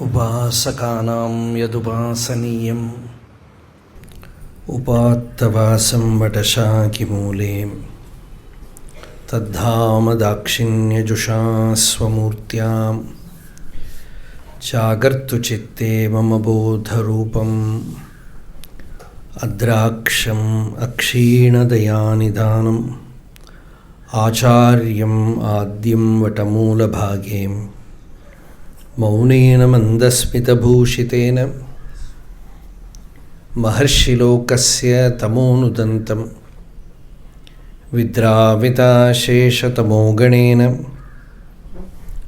उपासकानां यदुपासनीयम् उपात्तवासं वटशाकिमूले तद्धाम दाक्षिण्यजुषा स्वमूर्त्यां जागर्तु चित्ते मम बोधरूपम् अद्राक्षम् अक्षीणदयानिधानम् आचार्यम् आद्यं वटमूलभागे मौनेन मन्दस्मितभूषितेन महर्षिलोकस्य तमोनुदन्तं विद्राविताशेषतमोगणेन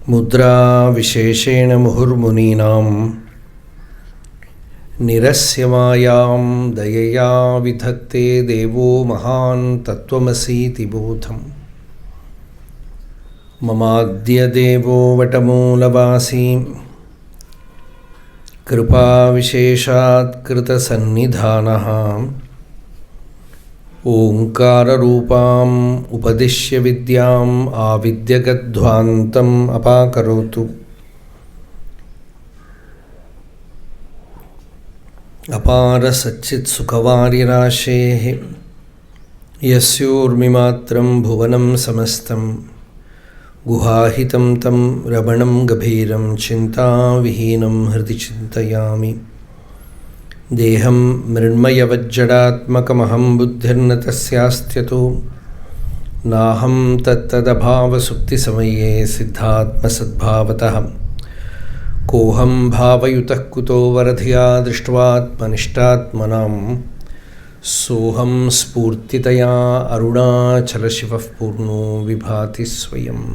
मुद्राविशेषेण मुहुर्मुनीनां निरस्य मायां दयया विधत्ते देवो महान् तत्त्वमसीति बोधम् ममाद्यदेवो वटमूलवासी कृपाविशेषात्कृतसन्निधानः ओङ्काररूपाम् उपदिश्य विद्याम् आविद्यगध्वान्तम् अपाकरोतु अपारसच्चित्सुखवारिराशेः यस्योर्मिमात्रं भुवनं समस्तं गुहाहितं तं रमणं गभीरं चिन्ताविहीनं हृदि चिन्तयामि देहं मृण्मयवज्जडात्मकमहं बुद्धिर्न तस्यास्त्यतो नाहं तत्तदभावसुप्तिसमये सिद्धात्मसद्भावतः कोऽहं भावयुतः कुतो वरधिया दृष्ट्वात्मनिष्ठात्मनां सोऽहं स्फूर्तितया अरुणाचलशिवः पूर्णो विभाति स्वयम्.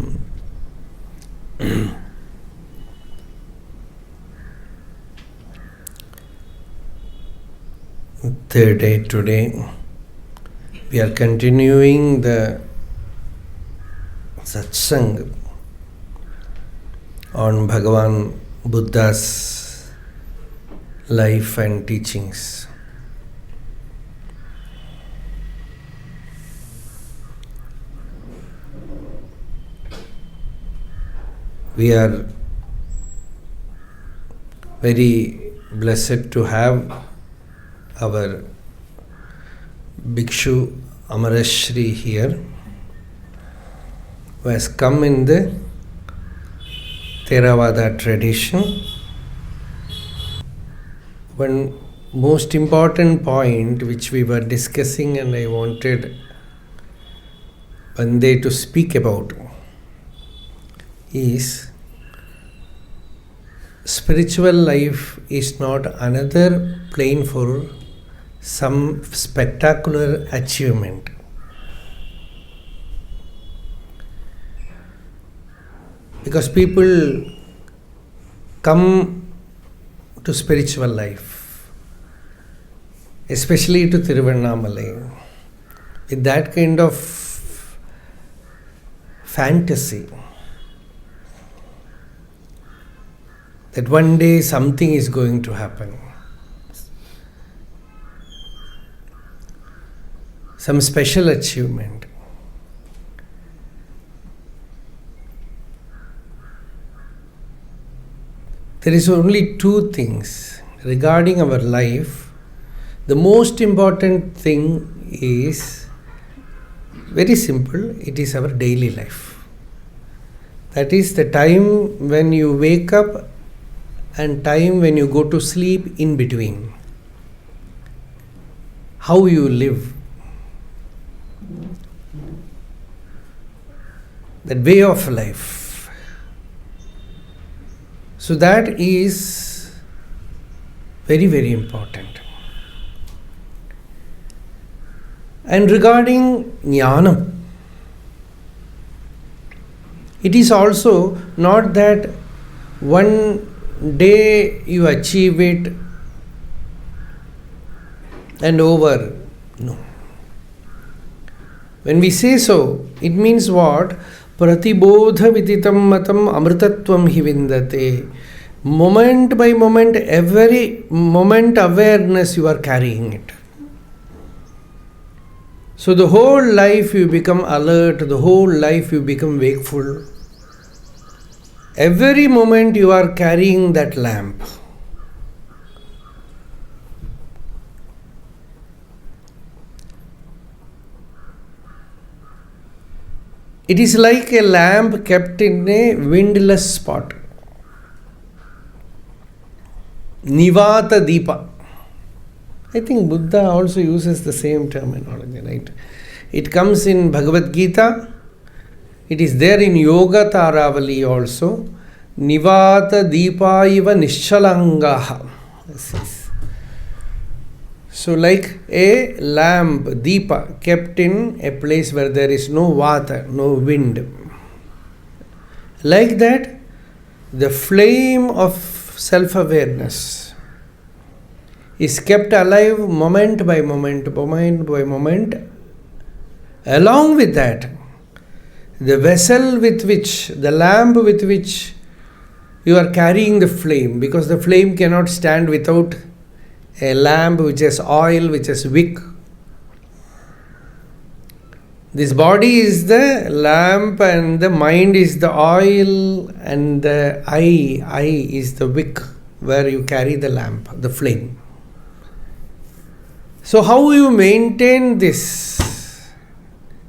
Third day today, we are continuing the satsang on Bhagavan Buddha's life and teachings. We are very blessed to have our Bhikkhu Amarasiri here, who has come in the Theravada tradition. One most important point which we were discussing and I wanted one day to speak about is spiritual life is not another plane for some spectacular achievement. Because people come to spiritual life, especially to Tiruvannamalai, with that kind of fantasy that one day something is going to happen. Some special achievement. There is only two things regarding our life. The most important thing is very simple. It is our daily life. That is the time when you wake up and time when you go to sleep, in between. How you live. That way of life. So that is very, very important. And regarding Jnana, it is also not that one day you achieve it and over. No. When we say so, it means what? Pratibodha viditam matam amritatvam hi vindate. Moment by moment, every moment awareness you are carrying it. So the whole life you become alert, the whole life you become wakeful. Every moment you are carrying that lamp. It is like a lamp kept in a windless spot. Nivata Deepa. I think Buddha also uses the same terminology, right? It comes in Bhagavad Gita. It is there in Yoga Taravali also. Nivata Deepa iva Nischalangaha. So like a lamp, Deepa, kept in a place where there is no vata, no wind. Like that, the flame of self-awareness is kept alive moment by moment, moment by moment. Along with that, the vessel with which, the lamp with which you are carrying the flame, because the flame cannot stand without a lamp which has oil, which has wick. This body is the lamp and the mind is the oil and the eye is the wick where you carry the lamp, the flame. So how you maintain this?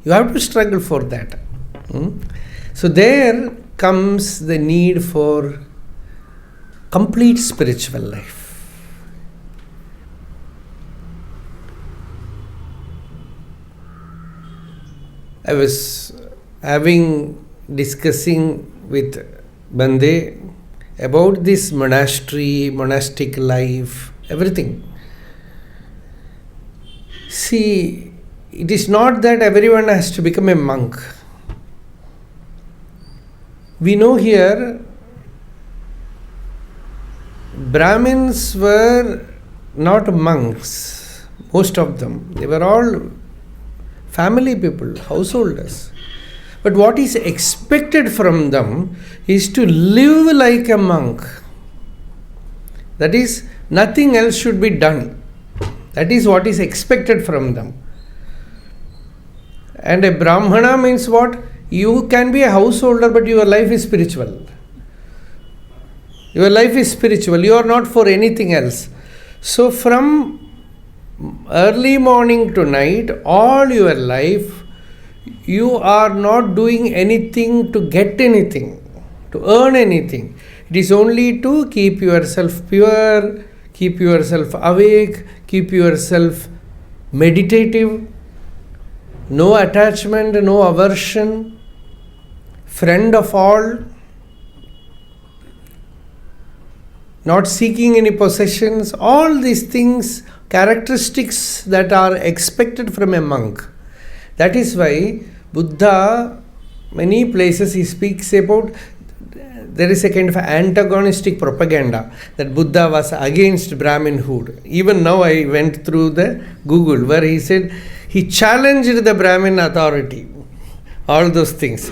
You have to struggle for that. So there comes the need for complete spiritual life. I was discussing with Bande about this monastery, monastic life, everything. See, it is not that everyone has to become a monk. We know here, Brahmins were not monks, most of them. They were all family people, householders. But what is expected from them is to live like a monk. That is, nothing else should be done. That is what is expected from them. And a Brahmana means what? You can be a householder, but your life is spiritual. Your life is spiritual. You are not for anything else. So from early morning to night, all your life, you are not doing anything to get anything, to earn anything. It is only to keep yourself pure, keep yourself awake, keep yourself meditative, no attachment, no aversion, friend of all, not seeking any possessions, all these things, characteristics that are expected from a monk. That is why Buddha, many places he speaks about, there is a kind of antagonistic propaganda that Buddha was against Brahminhood. Even now I went through the Google where he said he challenged the Brahmin authority. All those things,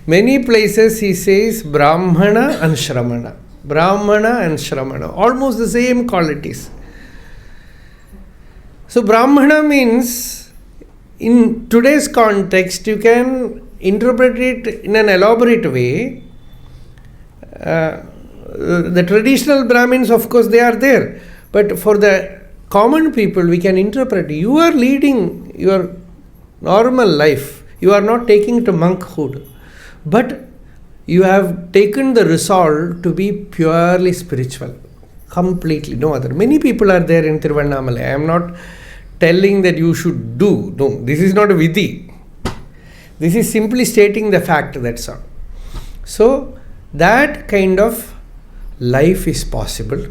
Many places he says Brahmana and Shramana. Brahmana and Shramana. Almost the same qualities. So Brahmana means, in today's context, you can interpret it in an elaborate way. The traditional Brahmins, of course, they are there. But for the common people, we can interpret, you are leading your normal life. You are not taking to monkhood. But you have taken the resolve to be purely spiritual. Completely, no other. Many people are there in Tiruvannamalai. I am not telling that you should do. No, this is not a vidhi. This is simply stating the fact, that's all. So, that kind of life is possible,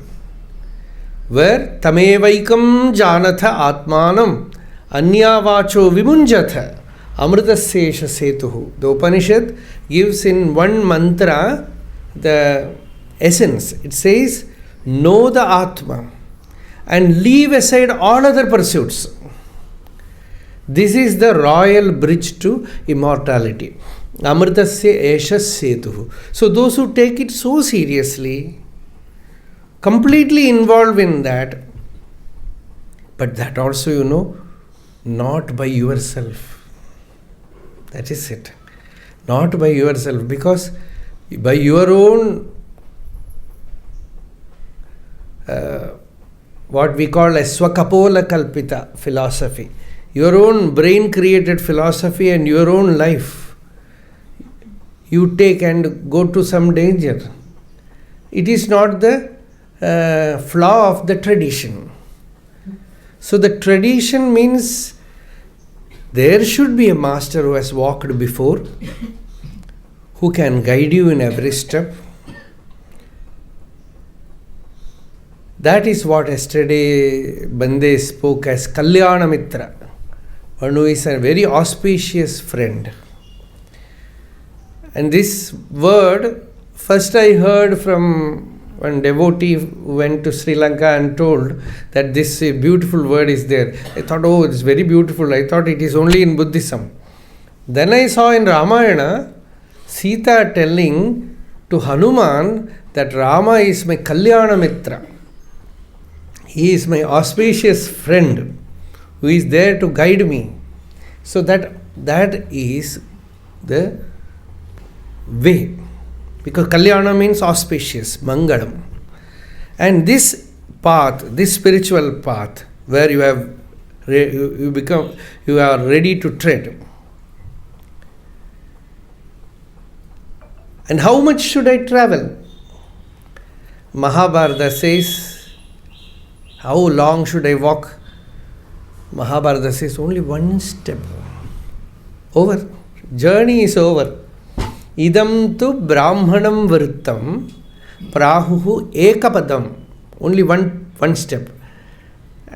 where tamevaikam janatha atmanam anyavacho vimunjatha amritasesha setuhu. The Upanishad gives in one mantra the essence. It says, know the Atma and leave aside all other pursuits. This is the royal bridge to immortality. Amritasya esha setuhu. So those who take it so seriously, completely involved in that, but that also, not by yourself. That is it. Not by yourself, because by your own what we call as Swakapola Kalpita philosophy, your own brain created philosophy and your own life, you take and go to some danger. It is not the flaw of the tradition. So the tradition means there should be a master who has walked before, who can guide you in every step. That is what yesterday Bande spoke as Kalyana Mitra, one who is a very auspicious friend. And this word, first I heard from one devotee who went to Sri Lanka and told that this beautiful word is there. I thought, oh, it's very beautiful. I thought it is only in Buddhism. Then I saw in Ramayana, Sita telling to Hanuman that Rama is my Kalyana Mitra. He is my auspicious friend who is there to guide me. So that is the way. Because Kalyana means auspicious, Mangalam. And this path, this spiritual path, where you are ready to tread. And how much should I travel? Mahabharata says, how long should I walk? Mahabharata says, only one step. Over. Journey is over. Idam tu brahmanam vrittam prahuhu ekapadam. Only one step.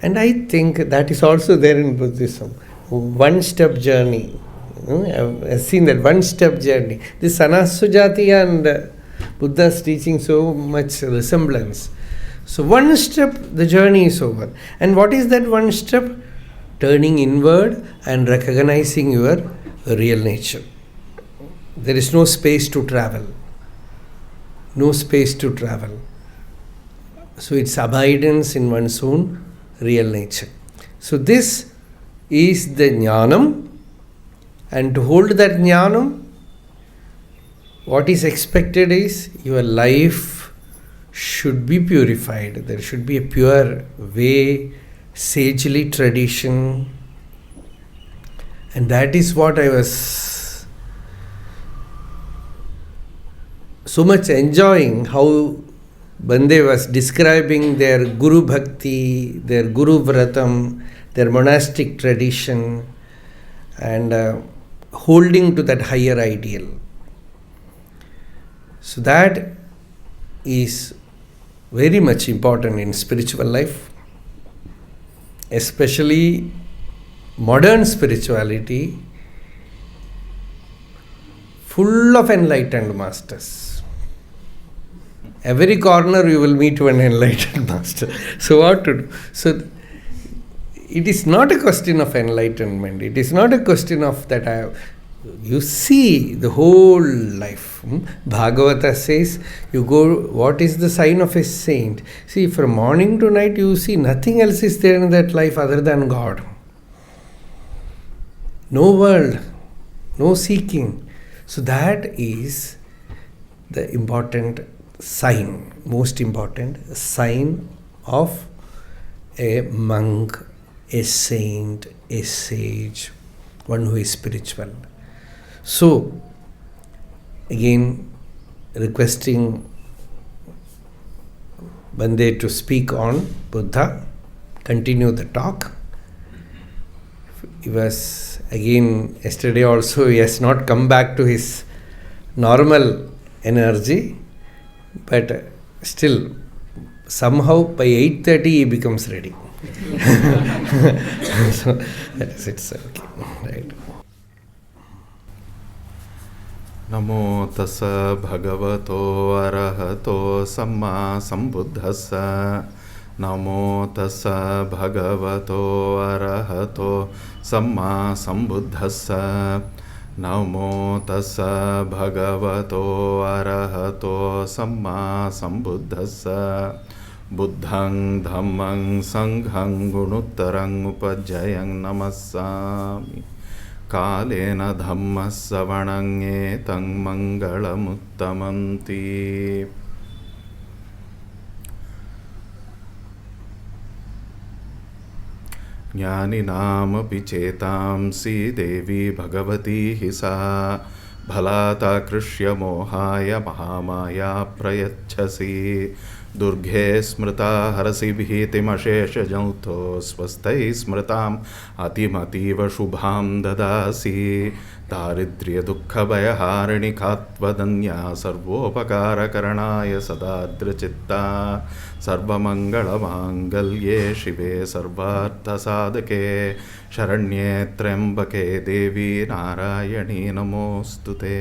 And I think that is also there in Buddhism. One step journey. I've seen that one step journey. This Sanasujati and Buddha's teaching so much resemblance. So one step, the journey is over. And what is that one step? Turning inward and recognizing your real nature. There is no space to travel. No space to travel. So it's abidance in one's own real nature. So this is the jnanam. And to hold that jnanam, what is expected is your life should be purified. There should be a pure way, sagely tradition. And that is what I was so much enjoying, how Bande was describing their Guru Bhakti, their Guru Vratam, their monastic tradition, and holding to that higher ideal. So that is very much important in spiritual life, especially modern spirituality, full of enlightened masters. Every corner you will meet one enlightened master. So what to do? So it is not a question of enlightenment. It is not a question of that you see the whole life. Bhagavata says, you go, what is the sign of a saint? See, from morning to night you see nothing else is there in that life other than God. No world, no seeking. So that is the important sign, most important sign of a monk, a saint, a sage, one who is spiritual. So, again, requesting Bande to speak on Buddha, continue the talk. He was, again, yesterday also, he has not come back to his normal energy, but still, somehow by 8:30 he becomes ready. So, that is it, sir. Okay. Right. Namo tassa bhagavato arahato samma sambuddhassa. Namo tassa bhagavato arahato samma sambuddhassa. Namo tassa bhagavato arahato samma sambuddhassa. Buddhang dhammang sanghang gunuttarang upajjayang namassami. kalena dhamma savanang etang mangalamuttamanti. Jnānināmapi chetāmsi devi bhagavati hisa bhalata krishya mohaya mahamaya prayachasi durghe smrita harasi bhitim ashesha janto swastai smritam atimativa shubham dadasi daridriya dukkha bhayaharini khatvadanya sarvopakara karanaya sadadra chitta sarvamangala mangalye shive sarvartha sadake sharanye trambake devi narayani namostute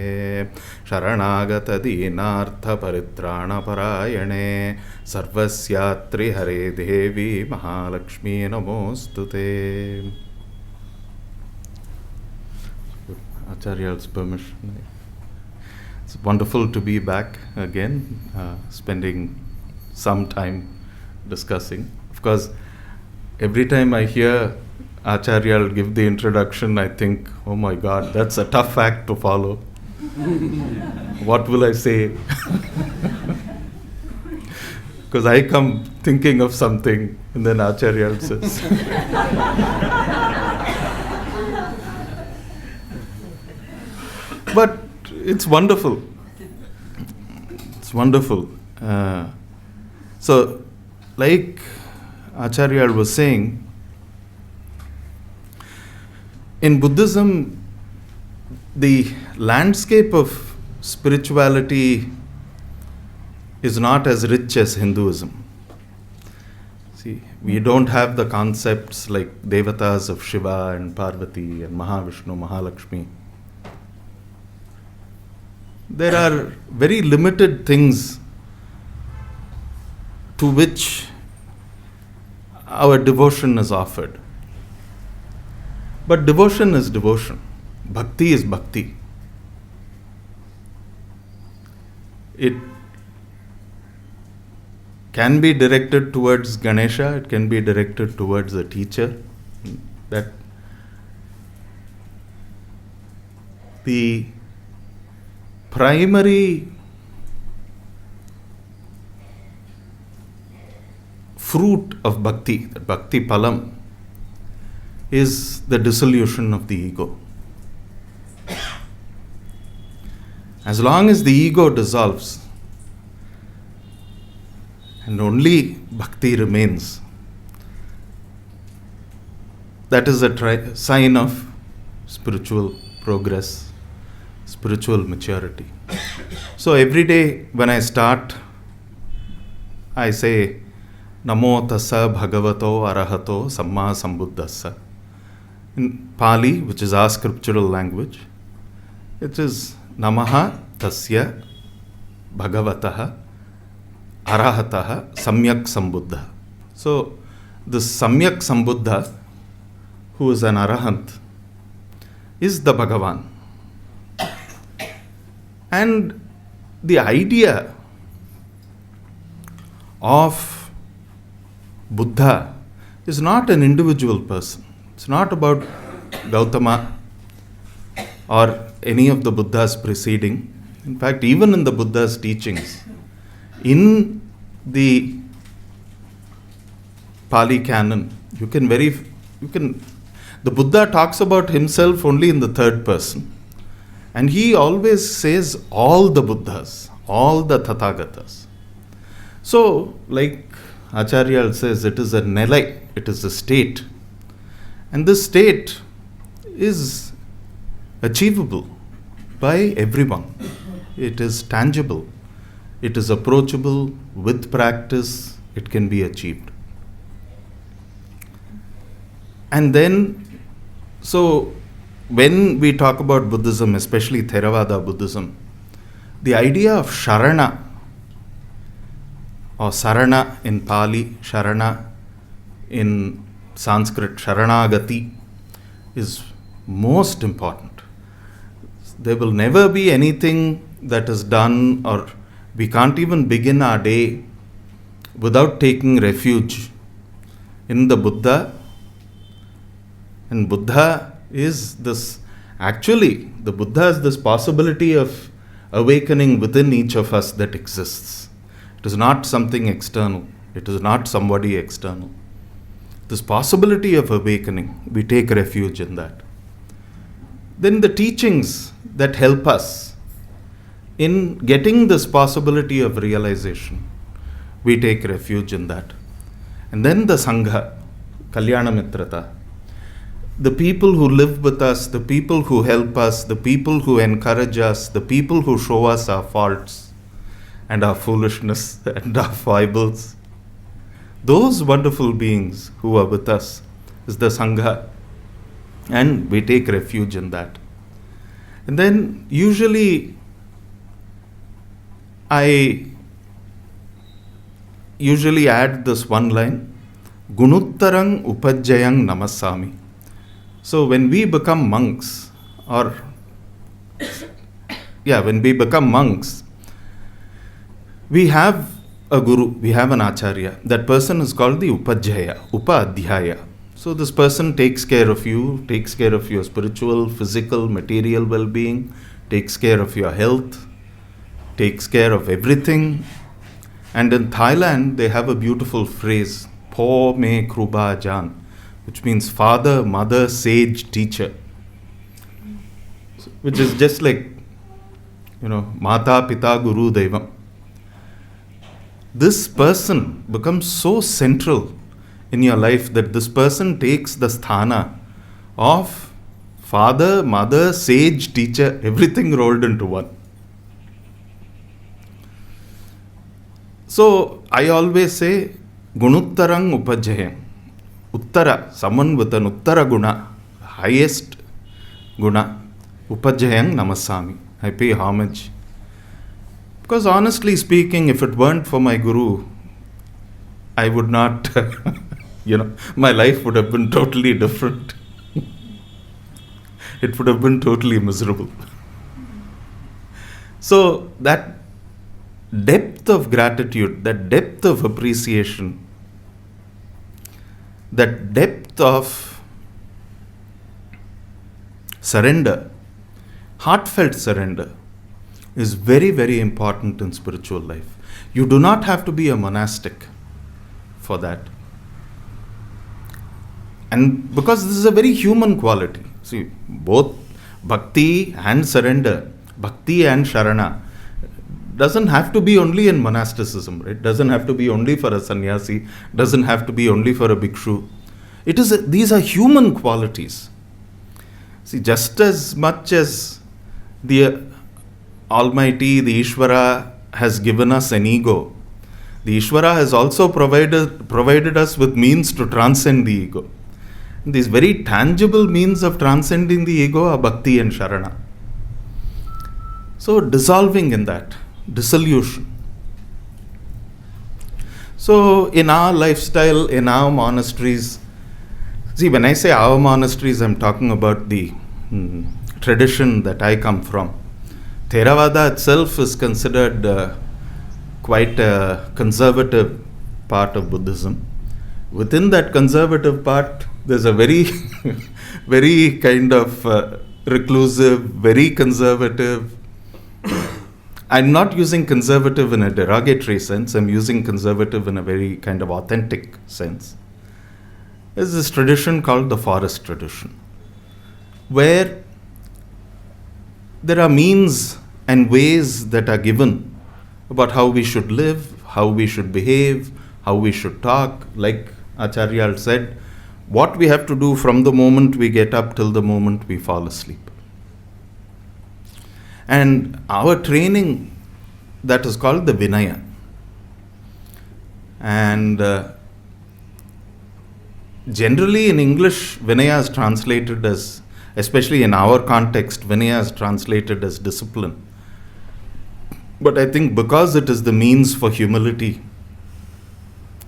sharanagata dinartha paritrana parayane sarvasyatri hare devi mahalakshmi namostute. Acharya's permission. It's wonderful to be back again, spending some time discussing. Of course, every time I hear Acharya give the introduction, I think, oh my God, that's a tough act to follow. What will I say? Because I come thinking of something, and then Acharya says. But it's wonderful. It's wonderful. So, like Acharya was saying, in Buddhism, the landscape of spirituality is not as rich as Hinduism. See, we don't have the concepts like devatas of Shiva and Parvati and Mahavishnu, Mahalakshmi. There are very limited things to which our devotion is offered. But devotion is devotion. Bhakti is bhakti. It can be directed towards Ganesha, it can be directed towards a teacher. That the primary fruit of bhakti, the bhakti palam, is the dissolution of the ego. As long as the ego dissolves and only bhakti remains, that is a sign of spiritual progress, spiritual maturity. So every day when I start, I say, Namo tassa bhagavato arahato samma sambuddhassa. In Pali, which is our scriptural language, it is Namaha tasya bhagavataha arahataha samyak sambuddha. So this samyak sambuddha, who is an arahant, is the Bhagavan. And the idea of Buddha is not an individual person. It's not about Gautama or any of the Buddhas preceding. In fact, even in the Buddha's teachings, in the Pali canon, the Buddha talks about himself only in the third person. And he always says all the Buddhas, all the Tathagatas. So, like Acharya says, it is a nilai, it is a state. And this state is achievable by everyone. It is tangible. It is approachable. With practice, it can be achieved. And then, so when we talk about Buddhism, especially Theravada Buddhism, the idea of Sharana or Sarana in Pali, Sharana in Sanskrit, Sharanagati, is most important. There will never be anything that is done, or we can't even begin our day without taking refuge in the Buddha. And Buddha is this Actually, the Buddha has this possibility of awakening within each of us that exists. It is not something external. It is not somebody external. This possibility of awakening, we take refuge in that. Then the teachings that help us in getting this possibility of realization, we take refuge in that. And then the Sangha, Kalyana Mitrata, the people who live with us, the people who help us, the people who encourage us, the people who show us our faults and our foolishness and our foibles. Those wonderful beings who are with us is the Sangha, and we take refuge in that. And then usually I add this one line, Gunuttarang Upajjayang Namasami. So when we become monks, we have a guru, we have an acharya. That person is called the Upajjaya, Upadhyaya. So this person takes care of you, takes care of your spiritual, physical, material well-being, takes care of your health, takes care of everything. And in Thailand, they have a beautiful phrase, Po Me Kruba Jan, which means father, mother, sage, teacher. Which is just like, Mata, Pita, Guru, Devam. This person becomes so central in your life that this person takes the sthana of father, mother, sage, teacher, everything rolled into one. So I always say, Gunuttarang Upajjayam. Uttara, someone with an Uttara Guna, highest Guna, Upajjayang Namasami. I pay homage. Because honestly speaking, if it weren't for my Guru, I would not, my life would have been totally different. It would have been totally miserable. So that depth of gratitude, that depth of appreciation, that depth of surrender, heartfelt surrender, is very, very important in spiritual life. You do not have to be a monastic for that. And because this is a very human quality. See, both bhakti and surrender, bhakti and sharana, doesn't have to be only in monasticism, right? Doesn't have to be only for a sannyasi, doesn't have to be only for a bhikshu. These are human qualities. See, just as much as the Almighty, the Ishvara, has given us an ego, the Ishvara has also provided us with means to transcend the ego. And these very tangible means of transcending the ego are bhakti and sharana. So dissolving in that, dissolution. So in our lifestyle, in our monasteries, see, when I say our monasteries, I'm talking about the tradition that I come from. Theravada itself is considered quite a conservative part of Buddhism. Within that conservative part, there's a very, very kind of reclusive, very conservative. I'm not using conservative in a derogatory sense, I'm using conservative in a very kind of authentic sense. There's this tradition called the forest tradition, where there are means and ways that are given about how we should live, how we should behave, how we should talk. Like Acharya said, what we have to do from the moment we get up till the moment we fall asleep. And our training, that is called the Vinaya. And generally in English, Vinaya is translated as, especially in our context, Vinaya is translated as discipline. But I think because it is the means for humility,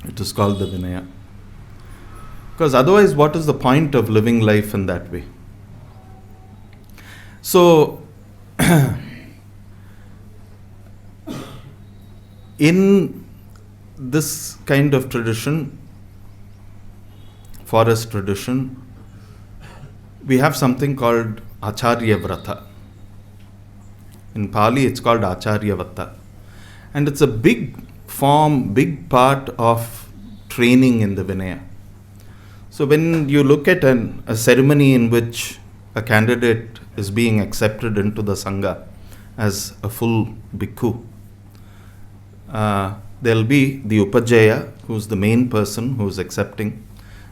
it is called the Vinaya. Because otherwise, what is the point of living life in that way? So, in this kind of tradition, forest tradition, we have something called Acharya Vrata. In Pali, it's called Acharya Vata. And it's a big big part of training in the Vinaya. So when you look at a ceremony in which a candidate is being accepted into the Sangha as a full bhikkhu, there'll be the Upajjhaya, who's the main person who's accepting.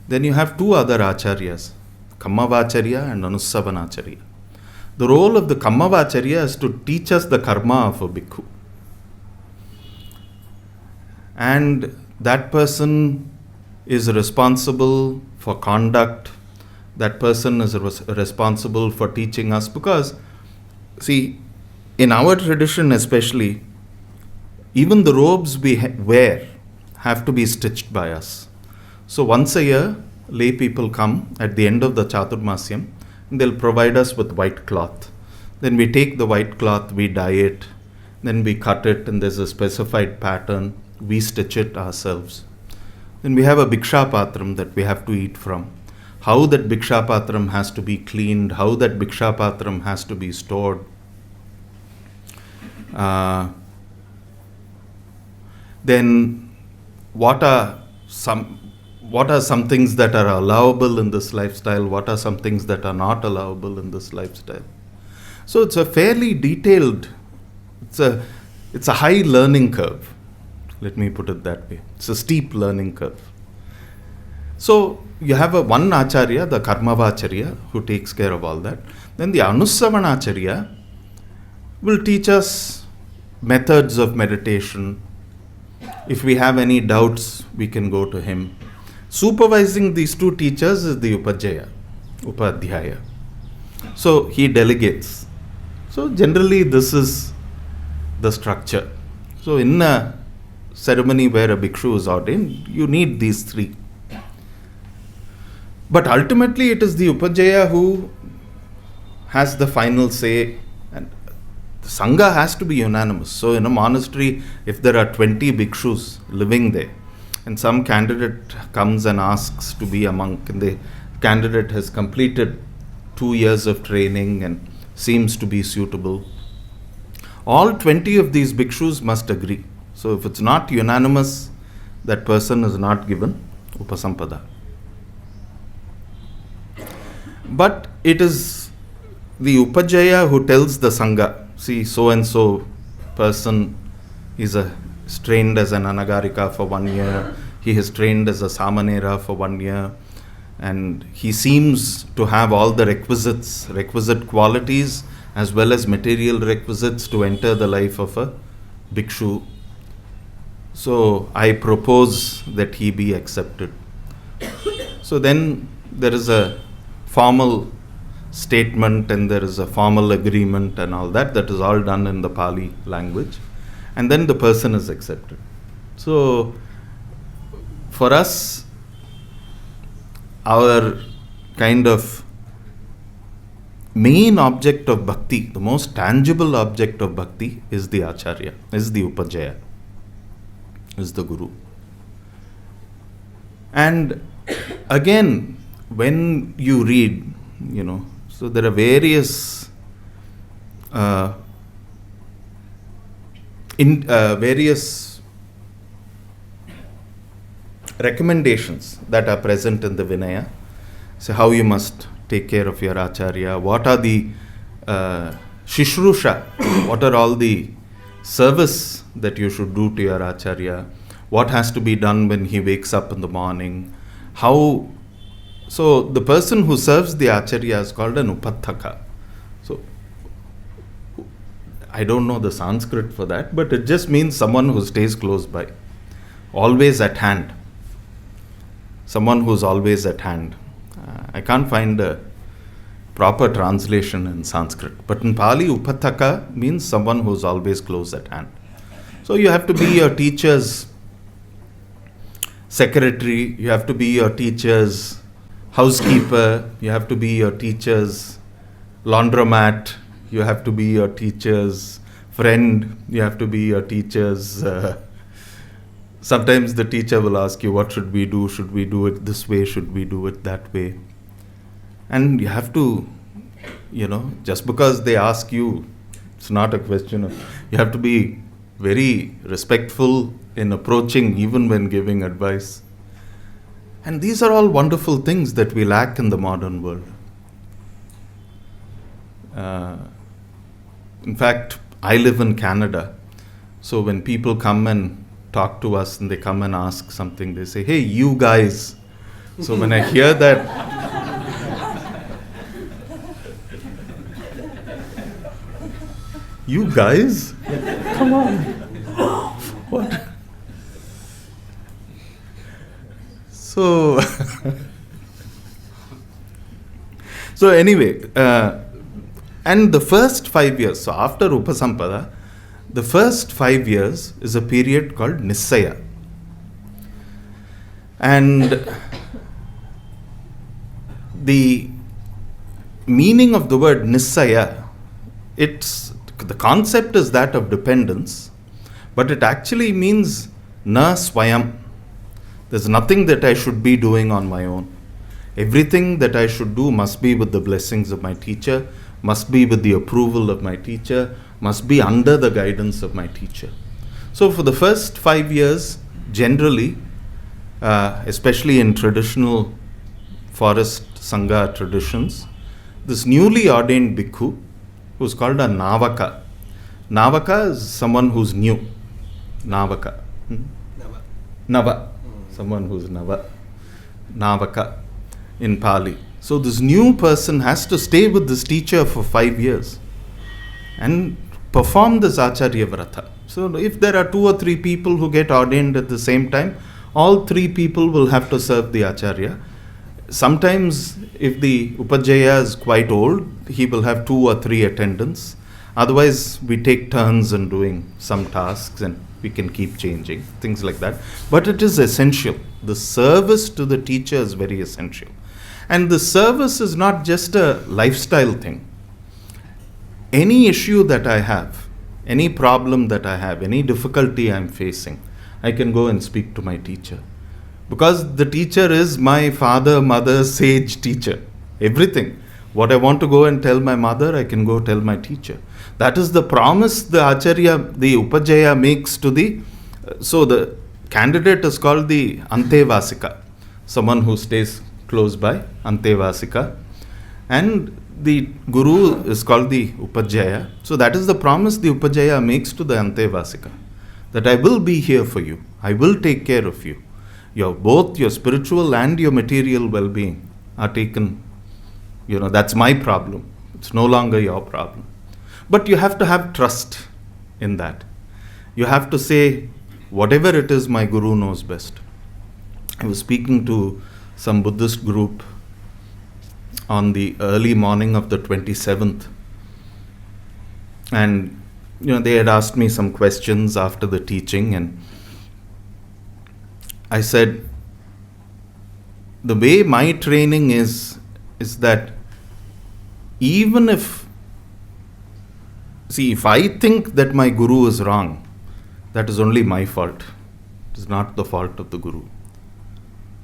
Then you have two other acharyas, Kammavacharya and Anussavanacharya. The role of the Kammavacharya is to teach us the karma of a bhikkhu. And that person is responsible for conduct. That person is responsible for teaching us. Because, see, in our tradition especially, even the robes we wear have to be stitched by us. So once a year, lay people come at the end of the Chaturmasyam, and they'll provide us with white cloth. Then we take the white cloth, we dye it, then we cut it, and there's a specified pattern. We stitch it ourselves. Then we have a Bhiksha Patram that we have to eat from. How that Bhiksha Patram has to be cleaned, how that Bhiksha Patram has to be stored. Then what are some things that are allowable in this lifestyle? What are some things that are not allowable in this lifestyle? So it's a fairly detailed, it's a high learning curve. Let me put it that way. It's a steep learning curve. So you have one Acharya, the Karmavacharya, who takes care of all that. Then the Anussavanacharya will teach us methods of meditation. If we have any doubts, we can go to him. Supervising these two teachers is the Upadhyaya. So he delegates. So generally this is the structure. So in a ceremony where a bhikshu is ordained, you need these three. But ultimately it is the Upajjhaya who has the final say, and the Sangha has to be unanimous. So in a monastery, if there are 20 bhikshus living there, and some candidate comes and asks to be a monk, and the candidate has completed 2 years of training and seems to be suitable, all 20 of these bhikshus must agree. So if it's not unanimous, that person is not given upasampada. But it is the Upajjhaya who tells the Sangha, see, so and so person is trained as an Anagarika for 1 year, he is trained as a Samanera for 1 year, and he seems to have all the requisite qualities as well as material requisites to enter the life of a bhikshu. So I propose that he be accepted. So then there is a formal statement and there is a formal agreement and all that. That is all done in the Pali language. And then the person is accepted. So for us, our kind of main object of bhakti, the most tangible object of bhakti is the Acharya, is the Upajjhaya, is the Guru. And again, when you read, so there are various recommendations that are present in the Vinaya. So how you must take care of your Acharya, what are the Shishrusha, what are all the service that you should do to your Acharya, what has to be done when he wakes up in the morning, how. So the person who serves the Acharya is called an Upathaka. So I don't know the Sanskrit for that, but it just means someone who stays close by, always at hand. Someone who's always at hand. I can't find a proper translation in Sanskrit, but in Pali, Upathaka means someone who's always close at hand. So you have to be your teacher's secretary, you have to be your teacher's housekeeper, you have to be your teacher's laundromat, you have to be your teacher's friend, you have to be your teacher's. Sometimes the teacher will ask you, what should we do? Should we do it this way? Should we do it that way? And you have to just because they ask you, it's not a question of, you have to be very respectful in approaching even when giving advice. And these are all wonderful things that we lack in the modern world. In fact, I live in Canada, so when people come and talk to us and they come and ask something, they say, "Hey, you guys." So when I hear that, "You guys? Come on." What? So, so anyway, and the first 5 years, so after Upasampada, the first 5 years is a period called Nissaya. And the meaning of the word Nissaya, the concept is that of dependence, but it actually means na swayam. There's nothing that I should be doing on my own. Everything that I should do must be with the blessings of my teacher, must be with the approval of my teacher, must be under the guidance of my teacher. So for the first 5 years, generally, especially in traditional forest Sangha traditions, this newly ordained bhikkhu, who's called a Navaka. Navaka is someone who's new. Navaka. Nava. Someone who's Nava. Navaka in Pali. So this new person has to stay with this teacher for 5 years and perform this Acharya Vrata. So if there are 2 or 3 people who get ordained at the same time, all 3 people will have to serve the Acharya. Sometimes if the Upajjhaya is quite old, he will have 2 or 3 attendants. Otherwise, we take turns in doing some tasks and we can keep changing, things like that. But it is essential. The service to the teacher is very essential. And the service is not just a lifestyle thing. Any issue that I have, any problem that I have, any difficulty I'm facing, I can go and speak to my teacher. Because the teacher is my father, mother, sage teacher. Everything. What I want to go and tell my mother, I can go tell my teacher. That is the promise the Acharya, the Upajjhaya makes to so the candidate is called the Antevasika, someone who stays close by, Antevasika. And the Guru is called the Upajjhaya. So that is the promise the Upajjhaya makes to the Antevasika, that I will be here for you. I will take care of you. Both your spiritual and your material well-being are taken. That's my problem. It's no longer your problem. But you have to have trust in that. You have to say, whatever it is, my Guru knows best. I was speaking to some Buddhist group on the early morning of the 27th. And, they had asked me some questions after the teaching, and I said, the way my training is that even if I think that my Guru is wrong, that is only my fault. It is not the fault of the Guru.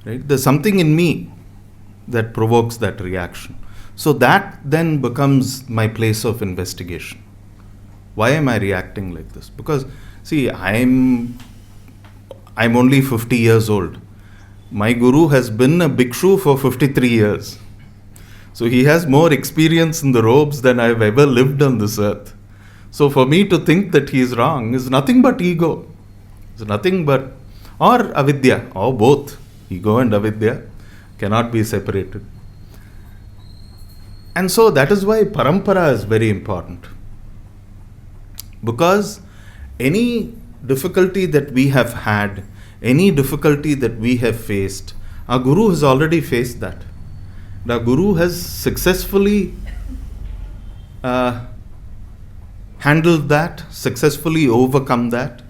Right? There's something in me that provokes that reaction. So that then becomes my place of investigation. Why am I reacting like this? Because, I'm only 50 years old. My Guru has been a bhikshu for 53 years. So he has more experience in the robes than I've ever lived on this earth. So for me to think that he is wrong is nothing but ego. It's nothing but, or avidya, or both. Ego and avidya cannot be separated. And so that is why parampara is very important. Because any difficulty that we have had, any difficulty that we have faced, our Guru has already faced that. The Guru has successfully handled that, successfully overcome that,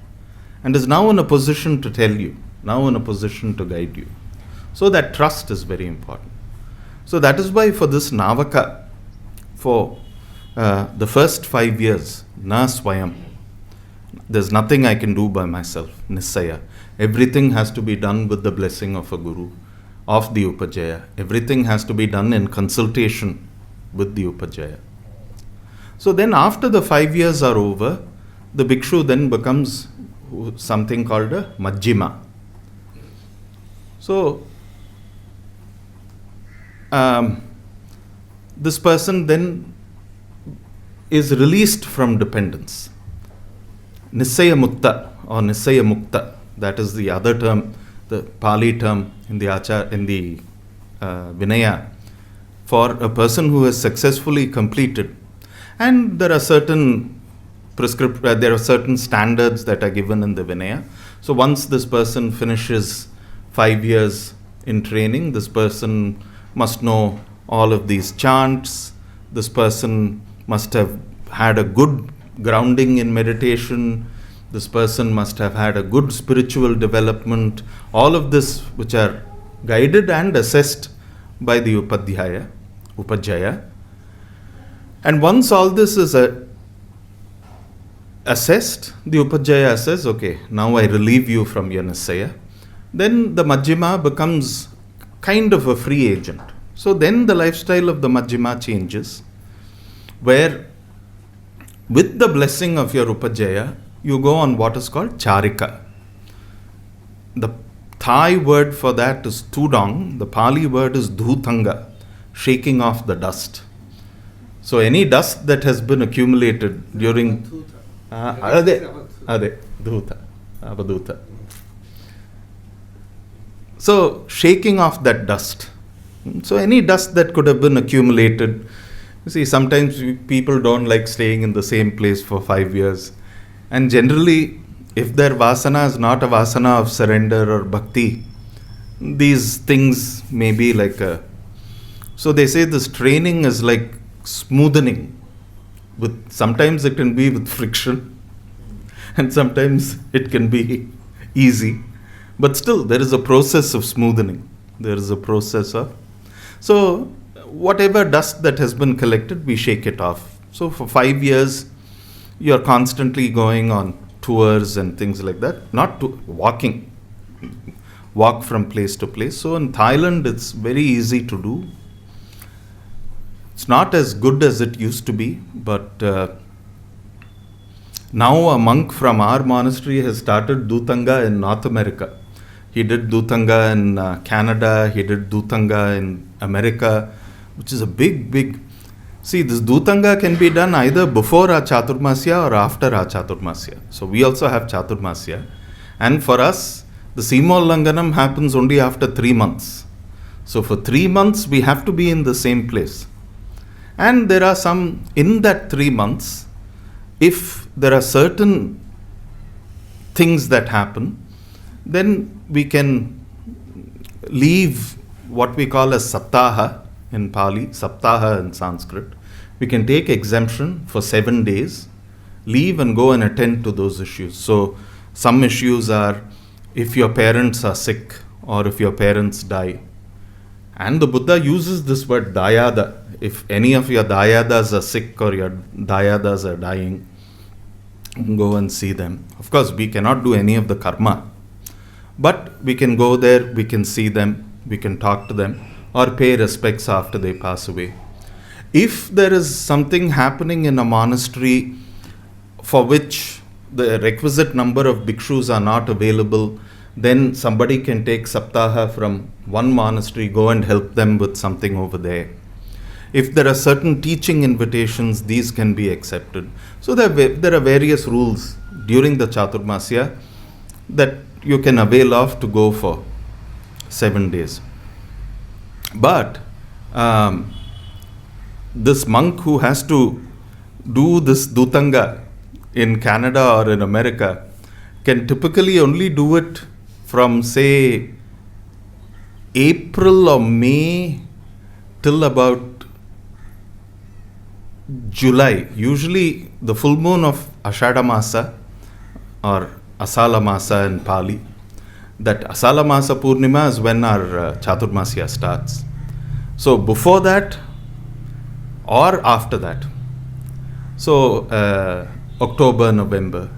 and is now in a position to tell you, now in a position to guide you. So that trust is very important. So that is why for this Navaka, for the first 5 years, na swayam, there's nothing I can do by myself, Nissaya. Everything has to be done with the blessing of a Guru, of the Upajjhaya. Everything has to be done in consultation with the Upajjhaya. So then after the 5 years are over, the bhikshu then becomes something called a Majjhima. So this person then is released from dependence. Nissaya Mutta or Nissaya Mukta, that is the other term, the Pali term in the Vinaya, for a person who has successfully completed. And there are certain there are certain standards that are given in the Vinaya. So once this person finishes 5 years in training, this person must know all of these chants. This person must have had a good grounding in meditation. This person must have had a good spiritual development. All of this which are guided and assessed by the Upajjhaya. And once all this is assessed, the Upajjhaya says, okay, now I relieve you from your Nisaya. Then the Majjhima becomes kind of a free agent. So then the lifestyle of the Majjhima changes, where with the blessing of your Upajjhaya, you go on what is called Charika. The Thai word for that is Tudong. The Pali word is Dhutanga, shaking off the dust. So any dust that has been accumulated during Dhuta. So shaking off that dust. So any dust that could have been accumulated. You see, sometimes people don't like staying in the same place for 5 years. And generally, if their vasana is not a vasana of surrender or bhakti, these things may be like a... So they say this training is like smoothening. Sometimes it can be with friction, and sometimes it can be easy. But still, there is a process of smoothening. There is a process of... So, whatever dust that has been collected, we shake it off. So, for 5 years, you're constantly going on tours and things like that. Not walking. Walk from place to place. So, in Thailand, it's very easy to do. It's not as good as it used to be, but now a monk from our monastery has started Dhutanga in North America. He did Dhutanga in Canada, he did Dhutanga in America, which is a big... See, this Dhutanga can be done either before our Chaturmasya or after our Chaturmasya. So we also have Chaturmasya. And for us, the Simol Langanam happens only after 3 months. So for 3 months, we have to be in the same place. And there are some, in that 3 months, if there are certain things that happen, then we can leave what we call as Saptaha in Pali, Saptaha in Sanskrit. We can take exemption for 7 days, leave and go and attend to those issues. So some issues are if your parents are sick or if your parents die. And the Buddha uses this word Dayada. If any of your Dayadas are sick or your Dayadas are dying, go and see them. Of course, we cannot do any of the karma. But we can go there, we can see them, we can talk to them, or pay respects after they pass away. If there is something happening in a monastery for which the requisite number of bhikshus are not available, then somebody can take Saptaha from one monastery, go and help them with something over there. If there are certain teaching invitations, these can be accepted. So there are various rules during the Chaturmasya that you can avail of to go for 7 days. But this monk who has to do this Dhutanga in Canada or in America can typically only do it from, say, April or May till about July. Usually the full moon of Ashada Masa or Asala Masa in Pali. That Asala Masa Purnima is when our Chaturmasya starts. So before that or after that. So October, November.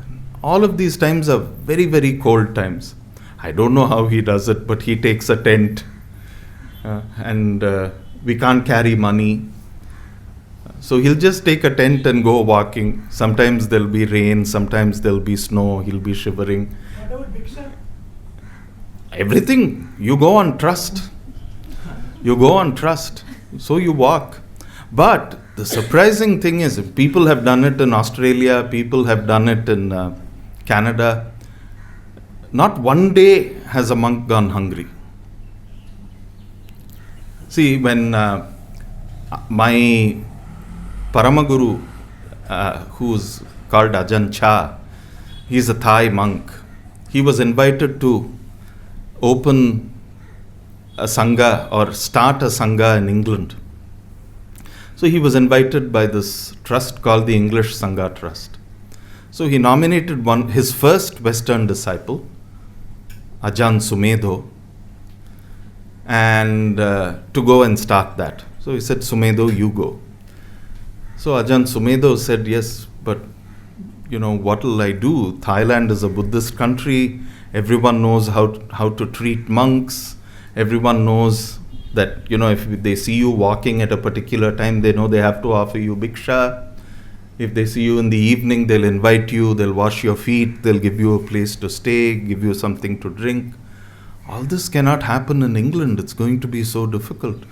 All of these times are very, very cold times. I don't know how he does it, but he takes a tent and we can't carry money. So he'll just take a tent and go walking. Sometimes there'll be rain, sometimes there'll be snow, he'll be shivering. What about Bhiksha? Everything. You go on trust. You go on trust. So you walk. But the surprising thing is, people have done it in Australia, people have done it in Canada. Not one day has a monk gone hungry. See, when my Paramaguru, who's called Ajahn Chah, he's a Thai monk. He was invited to open a sangha or start a sangha in England. So he was invited by this trust called the English Sangha Trust. So he nominated his first Western disciple, Ajahn Sumedho, and to go and start that. So he said, Sumedho, you go. So Ajahn Sumedho said, yes, but what will I do? Thailand is a Buddhist country. Everyone knows how to treat monks. Everyone knows that, if they see you walking at a particular time, they know they have to offer you bhiksha. If they see you in the evening, they'll invite you, they'll wash your feet, they'll give you a place to stay, give you something to drink. All this cannot happen in England. It's going to be so difficult.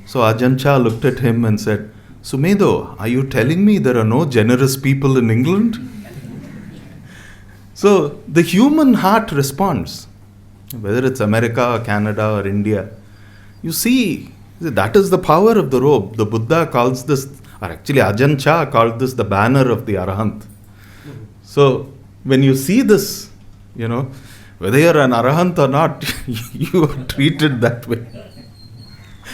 So Ajahn Chah looked at him and said, Sumedho, are you telling me there are no generous people in England? So the human heart responds, whether it's America or Canada or India. You see, that is the power of the robe. The Buddha calls this, or actually Ajahn Chah called this the banner of the Arahant. So when you see this, whether you're an Arahant or not, you are treated that way.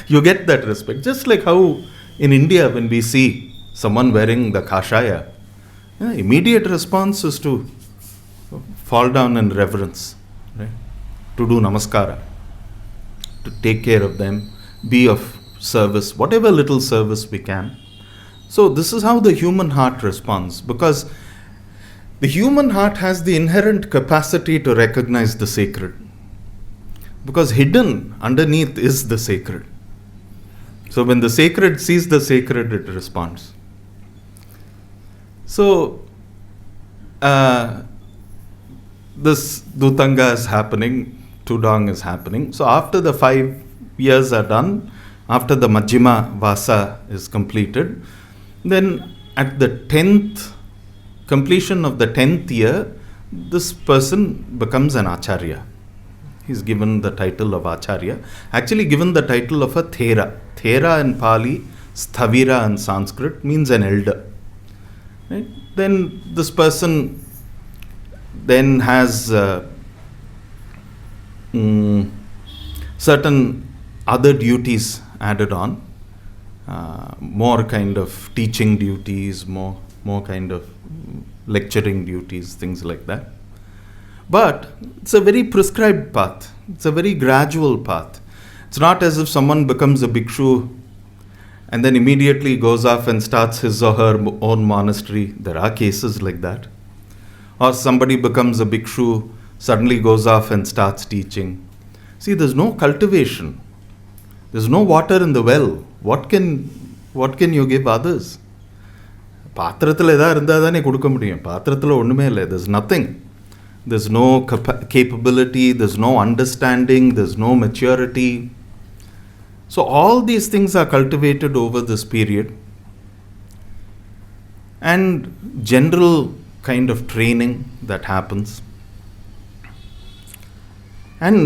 You get that respect. Just like how in India when we see someone wearing the kashaya, immediate response is to fall down in reverence, right? To do namaskara, to take care of them, be of service, whatever little service we can. So this is how the human heart responds, because the human heart has the inherent capacity to recognize the sacred, because hidden underneath is the sacred. So when the sacred sees the sacred, it responds. So this Dutanga is happening, Tudong is happening. So after the 5 years are done, after the Majjhima Vasa is completed, then at the 10th completion of the 10th year, this person becomes an Acharya. He's given the title of Acharya, actually given the title of a Thera. Thera in Pali, Sthavira in Sanskrit means an elder. Right? Then this person then has certain other duties added on, more kind of teaching duties, more kind of lecturing duties, things like that. But it's a very prescribed path. It's a very gradual path. It's not as if someone becomes a bhikshu and then immediately goes off and starts his or her own monastery. There are cases like that. Or somebody becomes a bhikshu, suddenly goes off and starts teaching. See, there's no cultivation. There's no water in the well. What can you give others? பாத்திரத்தில் எதா இருந்தால் தானே கொடுக்க முடியும். பாத்திரத்தில் ஒன்றுமே இல்லை. There's nothing. There's no capability, there's no understanding, there's no maturity. So all these things are cultivated over this period. And general kind of training that happens. And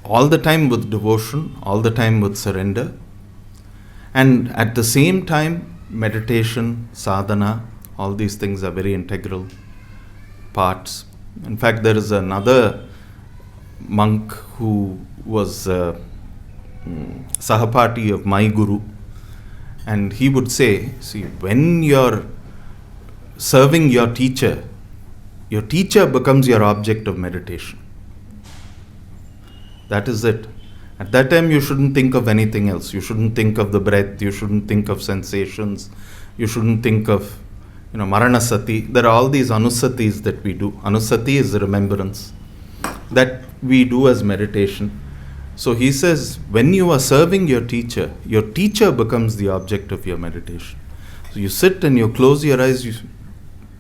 all the time with devotion, all the time with surrender. And at the same time, meditation, sadhana, all these things are very integral parts. In fact, there is another monk who was Sahapati of my guru, and he would say, see, when you're serving your teacher becomes your object of meditation. That is it. At that time, you shouldn't think of anything else. You shouldn't think of the breath. You shouldn't think of sensations. You shouldn't think of, Maranasati. There are all these anusatis that we do. Anusati is the remembrance that we do as meditation. So he says, when you are serving your teacher becomes the object of your meditation. So you sit and you close your eyes, you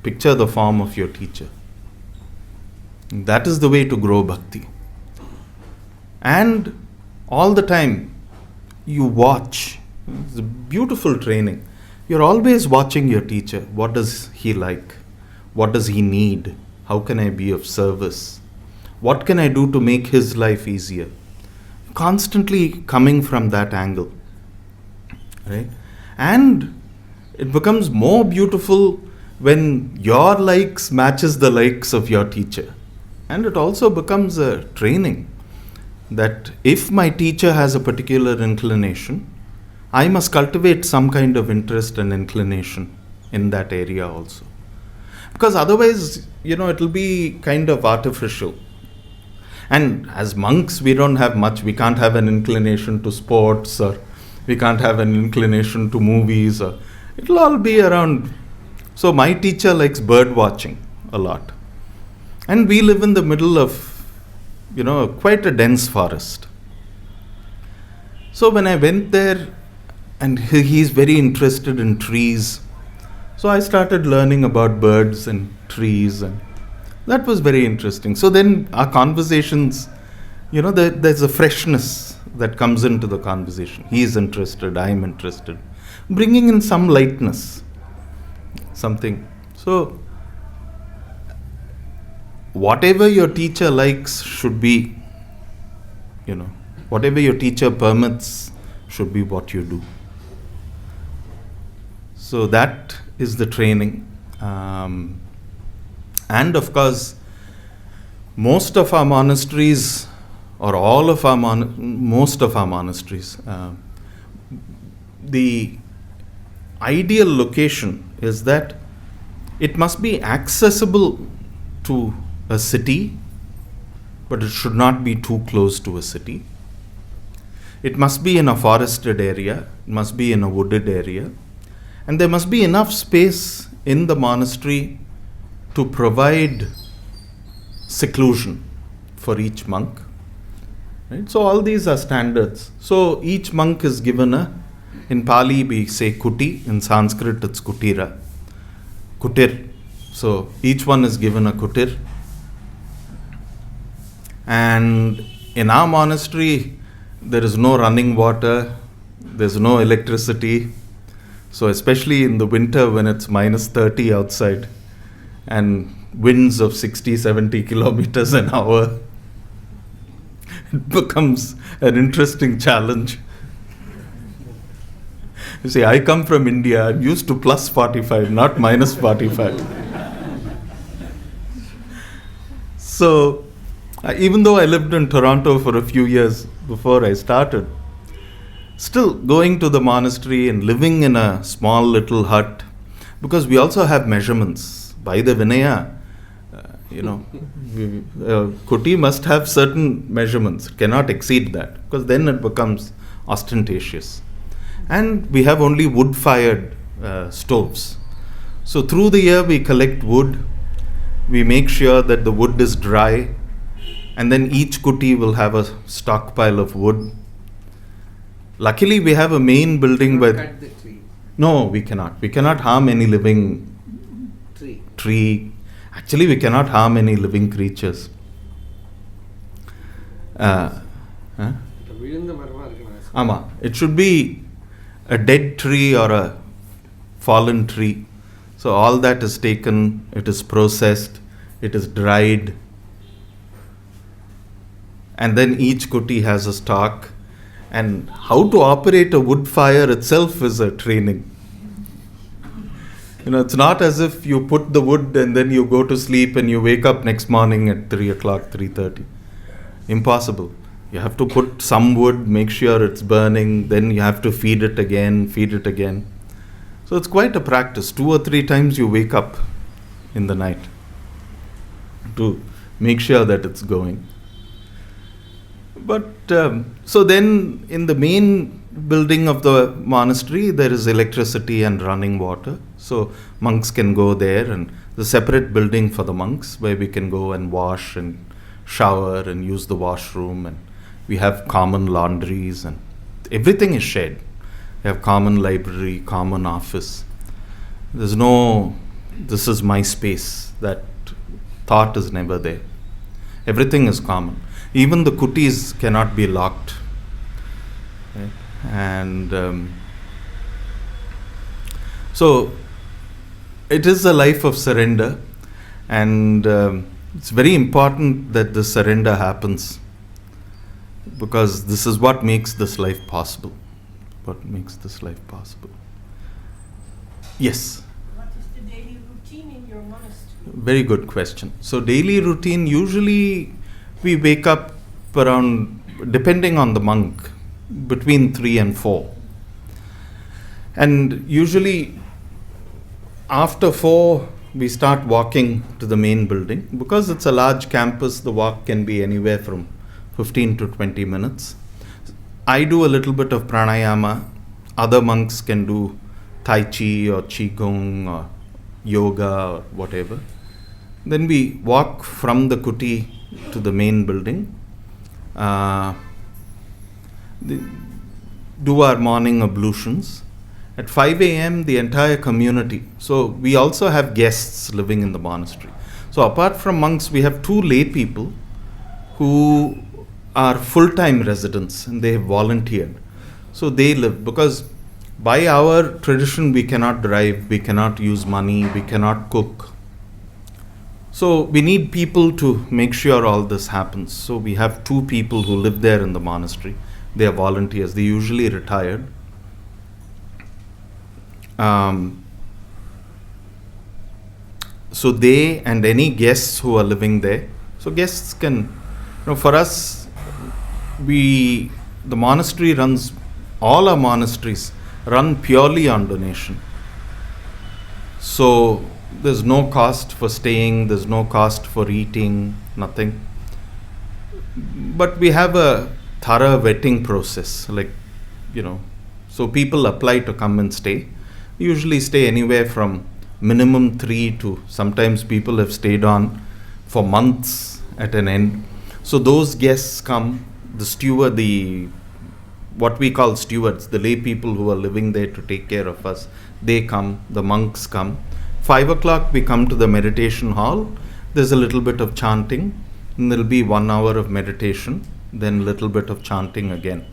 picture the form of your teacher. And that is the way to grow bhakti. And all the time you watch. It's a beautiful training. You're always watching your teacher. What does he like? What does he need? How can I be of service? What can I do to make his life easier? Constantly coming from that angle. Right? And it becomes more beautiful when your likes matches the likes of your teacher. And it also becomes a training that if my teacher has a particular inclination, I must cultivate some kind of interest and inclination in that area also. Because otherwise, it'll be kind of artificial. And as monks, we don't have much. We can't have an inclination to sports, or we can't have an inclination to movies. Or it'll all be around. So my teacher likes bird watching a lot. And we live in the middle of, quite a dense forest. So when I went there, and he's very interested in trees, so I started learning about birds and trees, and that was very interesting. So then our conversations, there's a freshness that comes into the conversation. He is interested, I'm interested, bringing in some lightness, something. So whatever your teacher likes should be, whatever your teacher permits should be what you do. So that is the training. And of course, most of our monasteries, or all of our most of our monasteries, the ideal location is that it must be accessible to a city, but it should not be too close to a city. It must be in a forested area, it must be in a wooded area, and there must be enough space in the monastery to provide seclusion for each monk. Right? So all these are standards. So each monk is given in Pali we say kuti, in Sanskrit it's kutira, kutir. So each one is given a kutir. And in our monastery, there is no running water, there's no electricity. So especially in the winter when it's minus 30 outside and winds of 60, 70 kilometers an hour, it becomes an interesting challenge. You see, I come from India, I'm used to plus 45, not minus 45. So, even though I lived in Toronto for a few years before I started, still going to the monastery and living in a small little hut, because we also have measurements. By the Vinaya, kuti must have certain measurements. It cannot exceed that, because then it becomes ostentatious. And we have only wood-fired stoves. So through the year we collect wood, we make sure that the wood is dry, and then each kuti will have a stockpile of wood. Luckily we have a main building where... Cut the tree. No, we cannot. We cannot harm any living tree. Actually, we cannot harm any living creatures. It should be a dead tree or a fallen tree. So all that is taken, it is processed, it is dried. And then each kuti has a stock. And how to operate a wood fire itself is a training. It's not as if you put the wood and then you go to sleep and you wake up next morning at 3 o'clock, 3:30. Impossible. You have to put some wood, make sure it's burning, then you have to feed it again. So it's quite a practice. 2 or 3 times you wake up in the night to make sure that it's going. But so then in the main building of the monastery, there is electricity and running water. So monks can go there, and there's a separate building for the monks where we can go and wash and shower and use the washroom. And we have common laundries and everything is shared. We have common library, common office. There's no, this is my space. That thought is never there. Everything is common. Even the kutis cannot be locked. Right? And so it is a life of surrender, and it's very important that the surrender happens, because this is what makes this life possible. What makes this life possible. Yes? What is the daily routine in your monastery? Very good question. So daily routine, usually we wake up around, depending on the monk, between 3 and 4. And usually after 4, we start walking to the main building. Because it's a large campus, the walk can be anywhere from 15 to 20 minutes. I do a little bit of pranayama. Other monks can do Tai Chi or Qigong or yoga or whatever. Then we walk from the kuti to the main building. Do our morning ablutions. At 5 a.m., the entire community. So we also have guests living in the monastery. So apart from monks, we have 2 lay people who are full-time residents, and they have volunteered. So they live, because by our tradition, we cannot drive, we cannot use money, we cannot cook. So we need people to make sure all this happens. So we have 2 people who live there in the monastery. They are volunteers. They usually retired. So they and any guests who are living there. So guests can, for us, the monastery runs, all our monasteries run purely on donation. So there's no cost for staying, there's no cost for eating, nothing. But we have a thorough vetting process, so people apply to come and stay. Usually stay anywhere from minimum 3 to sometimes people have stayed on for months at an end. So those guests come, the steward, what we call stewards, the lay people who are living there to take care of us, they come, the monks come. 5 o'clock we come to the meditation hall. There's a little bit of chanting, and there'll be 1 hour of meditation, then a little bit of chanting again.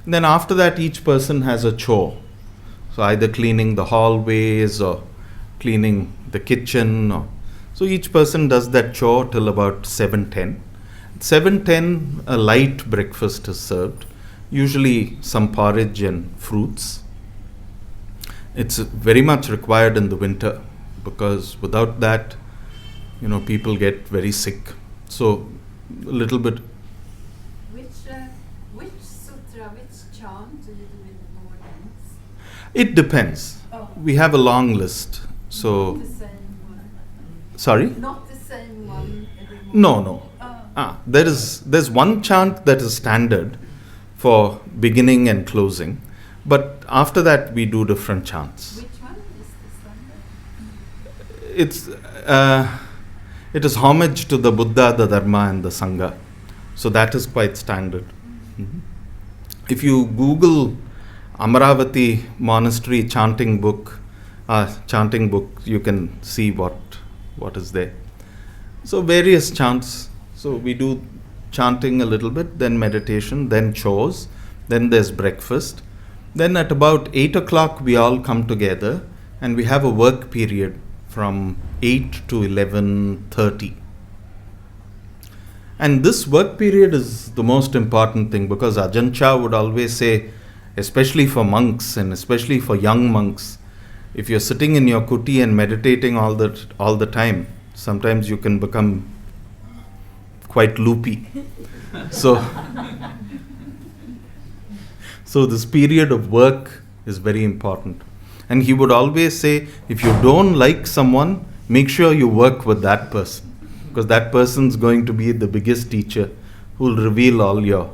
And then after that, each person has a chore. So either cleaning the hallways or cleaning the kitchen. So each person does that chore till about 7:10. 7:10, a light breakfast is served, usually some porridge and fruits. It's very much required in the winter, because without that, people get very sick. So a little bit. Which sutra, which chant do you do in the mornings? It depends. Oh. We have a long list. So. Not the same one. Sorry? Not the same one every morning. No. There's one chant that is standard for beginning and closing, but after that we do different chants. Which one is the standard? It is homage to the Buddha, the Dharma, and the Sangha. So that is quite standard. Mm-hmm. If you Google Amaravati Monastery chanting book, you can see what is there. So various chants. So we do chanting a little bit, then meditation, then chores, then there's breakfast. Then at about 8 o'clock we all come together and we have a work period from 8 to 11:30. And this work period is the most important thing, because Ajahn Chah would always say, especially for monks and especially for young monks, if you're sitting in your kuti and meditating all the time, sometimes you can become quite loopy. So this period of work is very important. And he would always say, if you don't like someone, make sure you work with that person, because that person's going to be the biggest teacher who will reveal all your,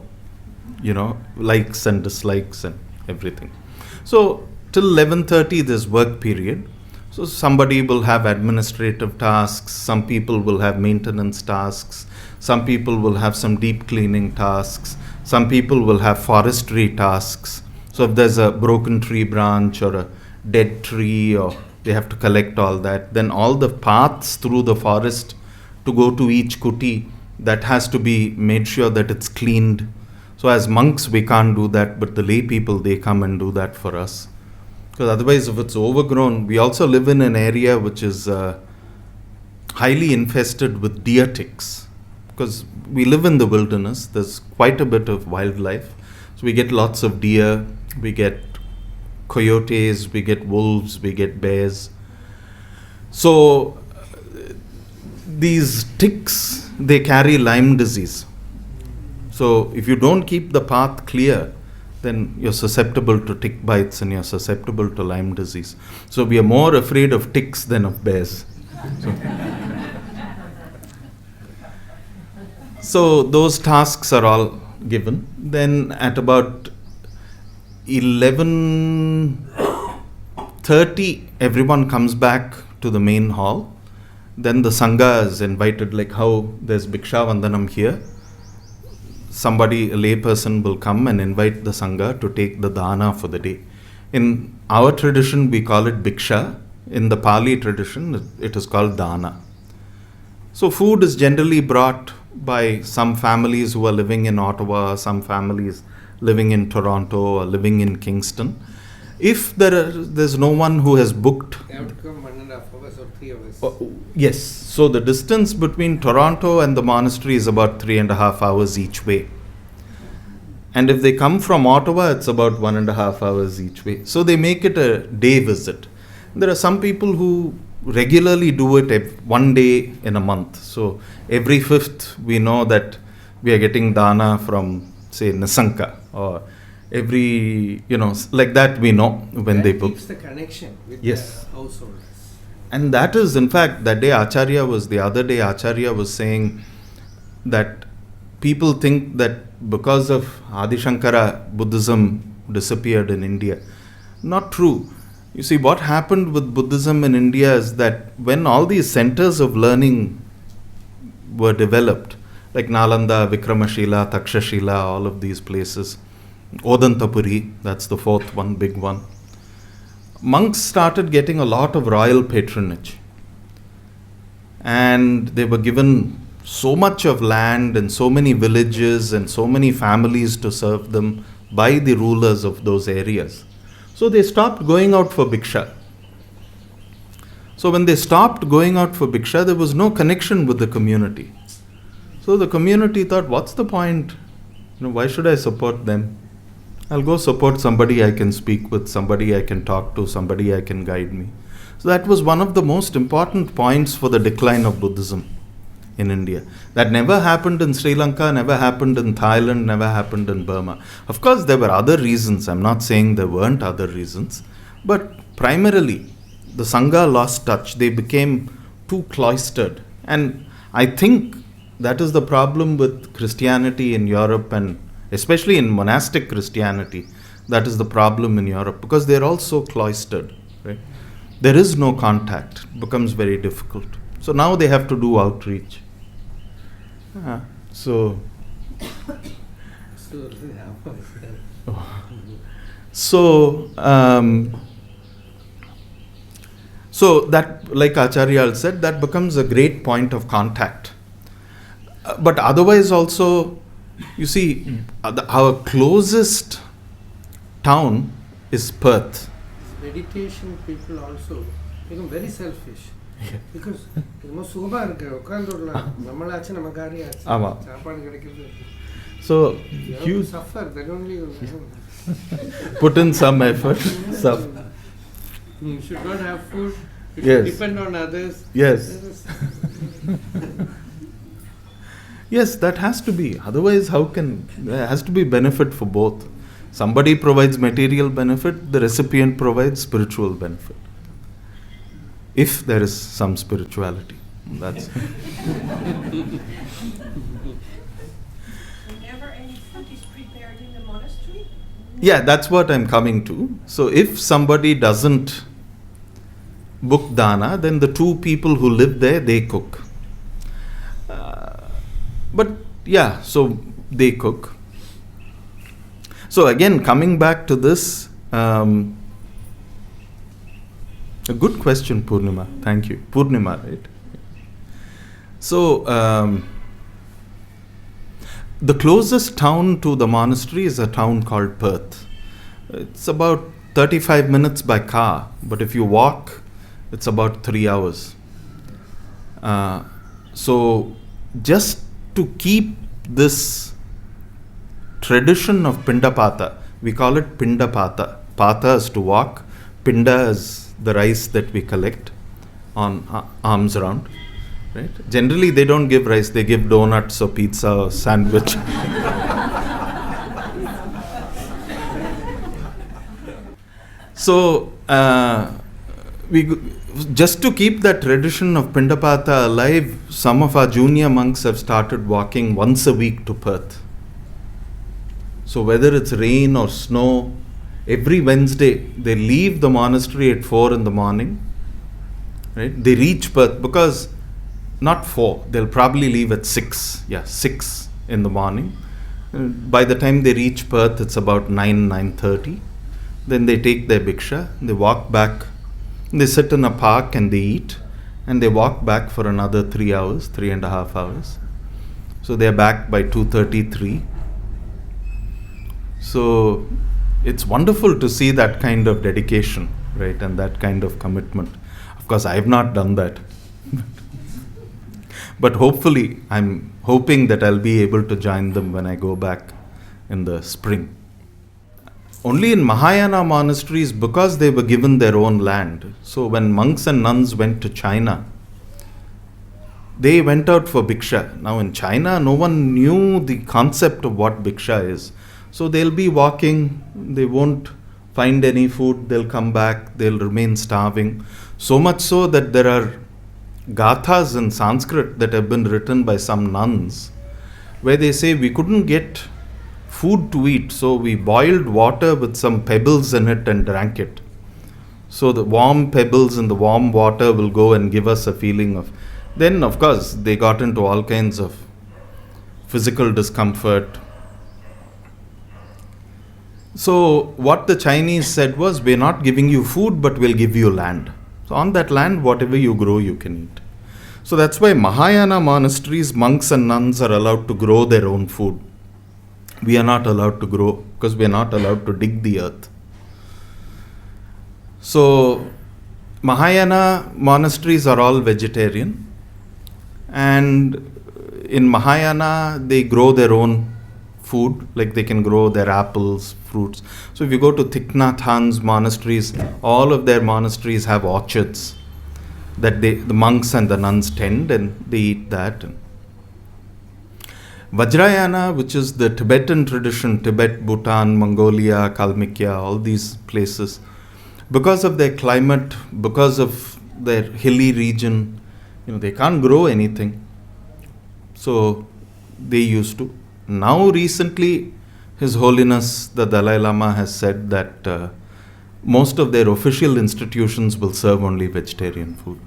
likes and dislikes and everything. So till 11:30 there's work period. So somebody will have administrative tasks, some people will have maintenance tasks, some people will have some deep cleaning tasks, some people will have forestry tasks. So if there's a broken tree branch or a dead tree or They have to collect all that. Then all the paths through the forest to go to each kuti, that has to be made sure that it's cleaned. So as monks, we can't do that, but the lay people, they come and do that for us. Because otherwise, if it's overgrown, we also live in an area which is highly infested with deer ticks. Because we live in the wilderness, there's quite a bit of wildlife. So we get lots of deer, we get coyotes, we get wolves, we get bears. So these ticks, they carry Lyme disease. So if you don't keep the path clear, then you're susceptible to tick bites and you're susceptible to Lyme disease. So we are more afraid of ticks than of bears. So those tasks are all given. Then at about 11:30, everyone comes back to the main hall. Then the Sangha is invited, like how there's Bhiksha Vandanam here. Somebody, a lay person, will come and invite the Sangha to take the Dhyāna for the day. In our tradition, we call it Bhiksha. In the Pali tradition, it is called Dhyāna. So food is generally brought by some families who are living in Ottawa, some families living in Toronto or living in Kingston. If there's no one who has booked... They have to come 1.5 hours or 3 hours. Yes. So the distance between Toronto and the monastery is about 3.5 hours each way. And if they come from Ottawa, it's about 1.5 hours each way. So they make it a day visit. There are some people who regularly do it one day in a month. So every 5th, we know that we are getting Dhyāna from, say, Nisanka, or every, like that we know when that they book. keeps the connection with Yes. the householders. And that is, in fact, the other day Acharya was saying that people think that because of Adi Shankara, Buddhism disappeared in India. Not true. You see, what happened with Buddhism in India is that when all these centers of learning were developed, like Nalanda, Vikramashila, Takshashila, all of these places, Odantapuri, that's the 4th one, big one. Monks started getting a lot of royal patronage. And they were given so much of land and so many villages and so many families to serve them by the rulers of those areas. So they stopped going out for Bhiksha. So when they stopped going out for Bhiksha, there was no connection with the community. So the community thought, what's the point? Why should I support them? I'll go support somebody I can speak with, somebody I can talk to, somebody I can guide me. So that was one of the most important points for the decline of Buddhism in India. That never happened in Sri Lanka, never happened in Thailand, never happened in Burma. Of course, there were other reasons. I'm not saying there weren't other reasons. But primarily, the Sangha lost touch. They became too cloistered. And I think that is the problem with Christianity in Europe, and especially in monastic Christianity. That is the problem in Europe, because they're all so cloistered. Right? There is no contact. It becomes very difficult. So now they have to do outreach. So that, like Acharya said, that becomes a great point of contact. But otherwise also, you see, our closest town is Perth. Meditation people also become very selfish. Because so you suffer, then only you put in some effort. You should not have food, you Yes. should depend on others. Yes. Yes, that has to be. Otherwise, there has to be benefit for both. Somebody provides material benefit, the recipient provides spiritual benefit. If there is some spirituality. That's Whenever any food is prepared in the monastery? Yeah, that's what I'm coming to. So if somebody doesn't book Dhyāna, then the 2 people who live there, they cook. But yeah, so they cook. So again, coming back to this, A good question, Purnima. Thank you. Purnima, right? So, the closest town to the monastery is a town called Perth. It's about 35 minutes by car, but if you walk, it's about 3 hours. So, just to keep this tradition of Pindapata, we call it Pindapata. Pata is to walk, Pinda is the rice that we collect on arms round. Right? Generally, they don't give rice, they give donuts or pizza or sandwich. So, just to keep that tradition of Pindapata alive, some of our junior monks have started walking once a week to Perth. So, whether it's rain or snow, every Wednesday they leave the monastery at 4 in the morning. Right? They reach Perth because not 4, they'll probably leave at 6. Yeah, 6 in the morning. By the time they reach Perth, it's about 9:30. Then they take their bhiksha, they walk back, they sit in a park and they eat, and they walk back for another 3 hours, 3.5 hours. So they're back by 2:33. So it's wonderful to see that kind of dedication, right, and that kind of commitment. Of course, I have not done that. But hopefully, I'm hoping that I'll be able to join them when I go back in the spring. Only in Mahayana monasteries, because they were given their own land. So when monks and nuns went to China, they went out for bhiksha. Now in China, no one knew the concept of what bhiksha is. So they'll be walking, they won't find any food, they'll come back, they'll remain starving. So much so that there are gathas in Sanskrit that have been written by some nuns, where they say we couldn't get food to eat, so we boiled water with some pebbles in it and drank it. So the warm pebbles in the warm water will go and give us a feeling of... Then, of course, they got into all kinds of physical discomfort. So what the Chinese said was, we're not giving you food, but we'll give you land. So on that land, whatever you grow, you can eat. So that's why Mahayana monasteries, monks and nuns are allowed to grow their own food. We are not allowed to grow because we are not allowed to dig the earth. So Mahayana monasteries are all vegetarian, and in Mahayana they grow their own food, like they can grow their apples, fruits. So if you go to Thich Nhat Hanh's monasteries, all of their monasteries have orchards that the monks and the nuns tend, and they eat that. Vajrayana, which is the Tibetan tradition, Tibet, Bhutan, Mongolia, Kalmykia, all these places, because of their climate, because of their hilly region, they can't grow anything. So they used to. Now recently, His Holiness the Dalai Lama has said that most of their official institutions will serve only vegetarian food.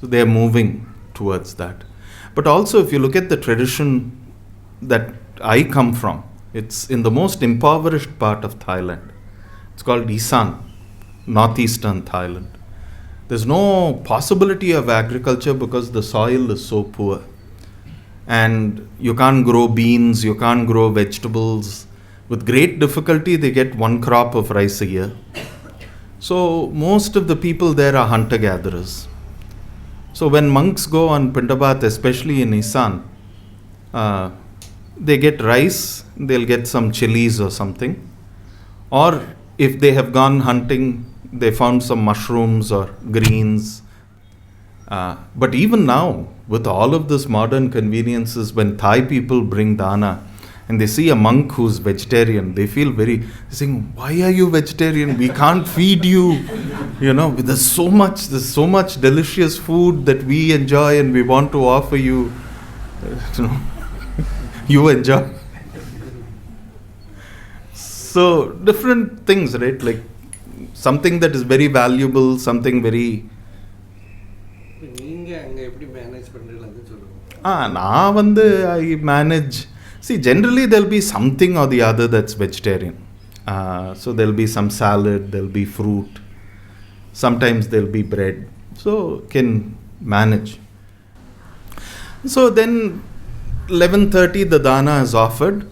So they are moving towards that. But also, if you look at the tradition that I come from, it's in the most impoverished part of Thailand. It's called Isan, northeastern Thailand. There's no possibility of agriculture because the soil is so poor. And you can't grow beans, you can't grow vegetables. With great difficulty, they get one crop of rice a year. So most of the people there are hunter-gatherers. So when monks go on Pindapat, especially in Isan, they get rice, they'll get some chilies or something. Or if they have gone hunting, they found some mushrooms or greens. But even now, with all of this modern conveniences, when Thai people bring dana and they see a monk who's vegetarian, they feel they're saying, why are you vegetarian? We can't feed you. There's so much delicious food that we enjoy and we want to offer you. You enjoy. So different things, right? Like something that is very valuable, something very... I manage. See, generally there'll be something or the other that's vegetarian. So there'll be some salad, there'll be fruit. Sometimes there'll be bread. So can manage. So then 11:30 the Dhyāna is offered.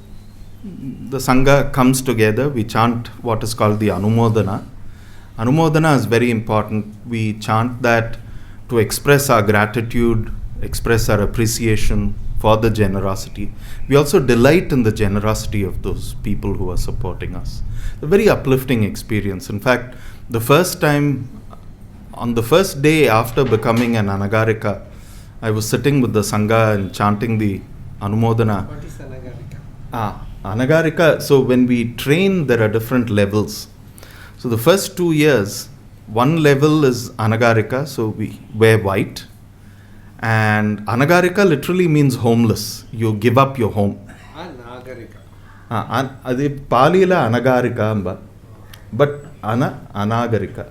The Sangha comes together. We chant what is called the Anumodana. Anumodana is very important. We chant that to express our gratitude, express our appreciation for the generosity. We also delight in the generosity of those people who are supporting us. A very uplifting experience. In fact, the first time, on the first day after becoming an Anagarika, I was sitting with the Sangha and chanting the Anumodana. What is Anagarika? Anagarika, so when we train, there are different levels. So the first 2 years, one level is Anagarika, so we wear white. And Anagarika literally means homeless. You give up your home. Anagarika. Adi Palila Anagarika amba. But Anagarika.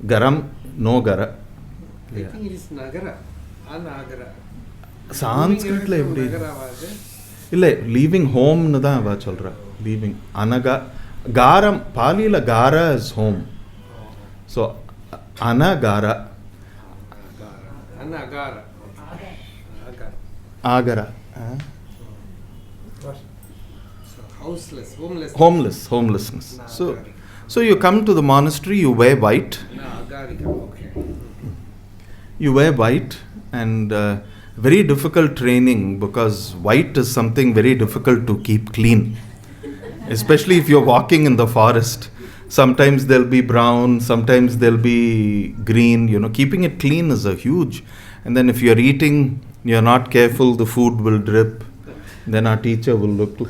Garam, no gara. I think it is Nagara. Anagara. Sanskrit la eppadi? Nagara vaadu. Illa, leaving home nu dhaan ava solra. Leaving. Garam, Palila gara is home. So, Anagara. Anagara. Agara. So houseless, Homelessness. So you come to the monastery, you wear white. Anagarika, okay. You wear white, and very difficult training, because white is something very difficult to keep clean. Especially if you're walking in the forest. Sometimes there'll be brown, sometimes there'll be green. Keeping it clean is a huge. And then if you're eating, you're not careful, the food will drip. Then our teacher will look.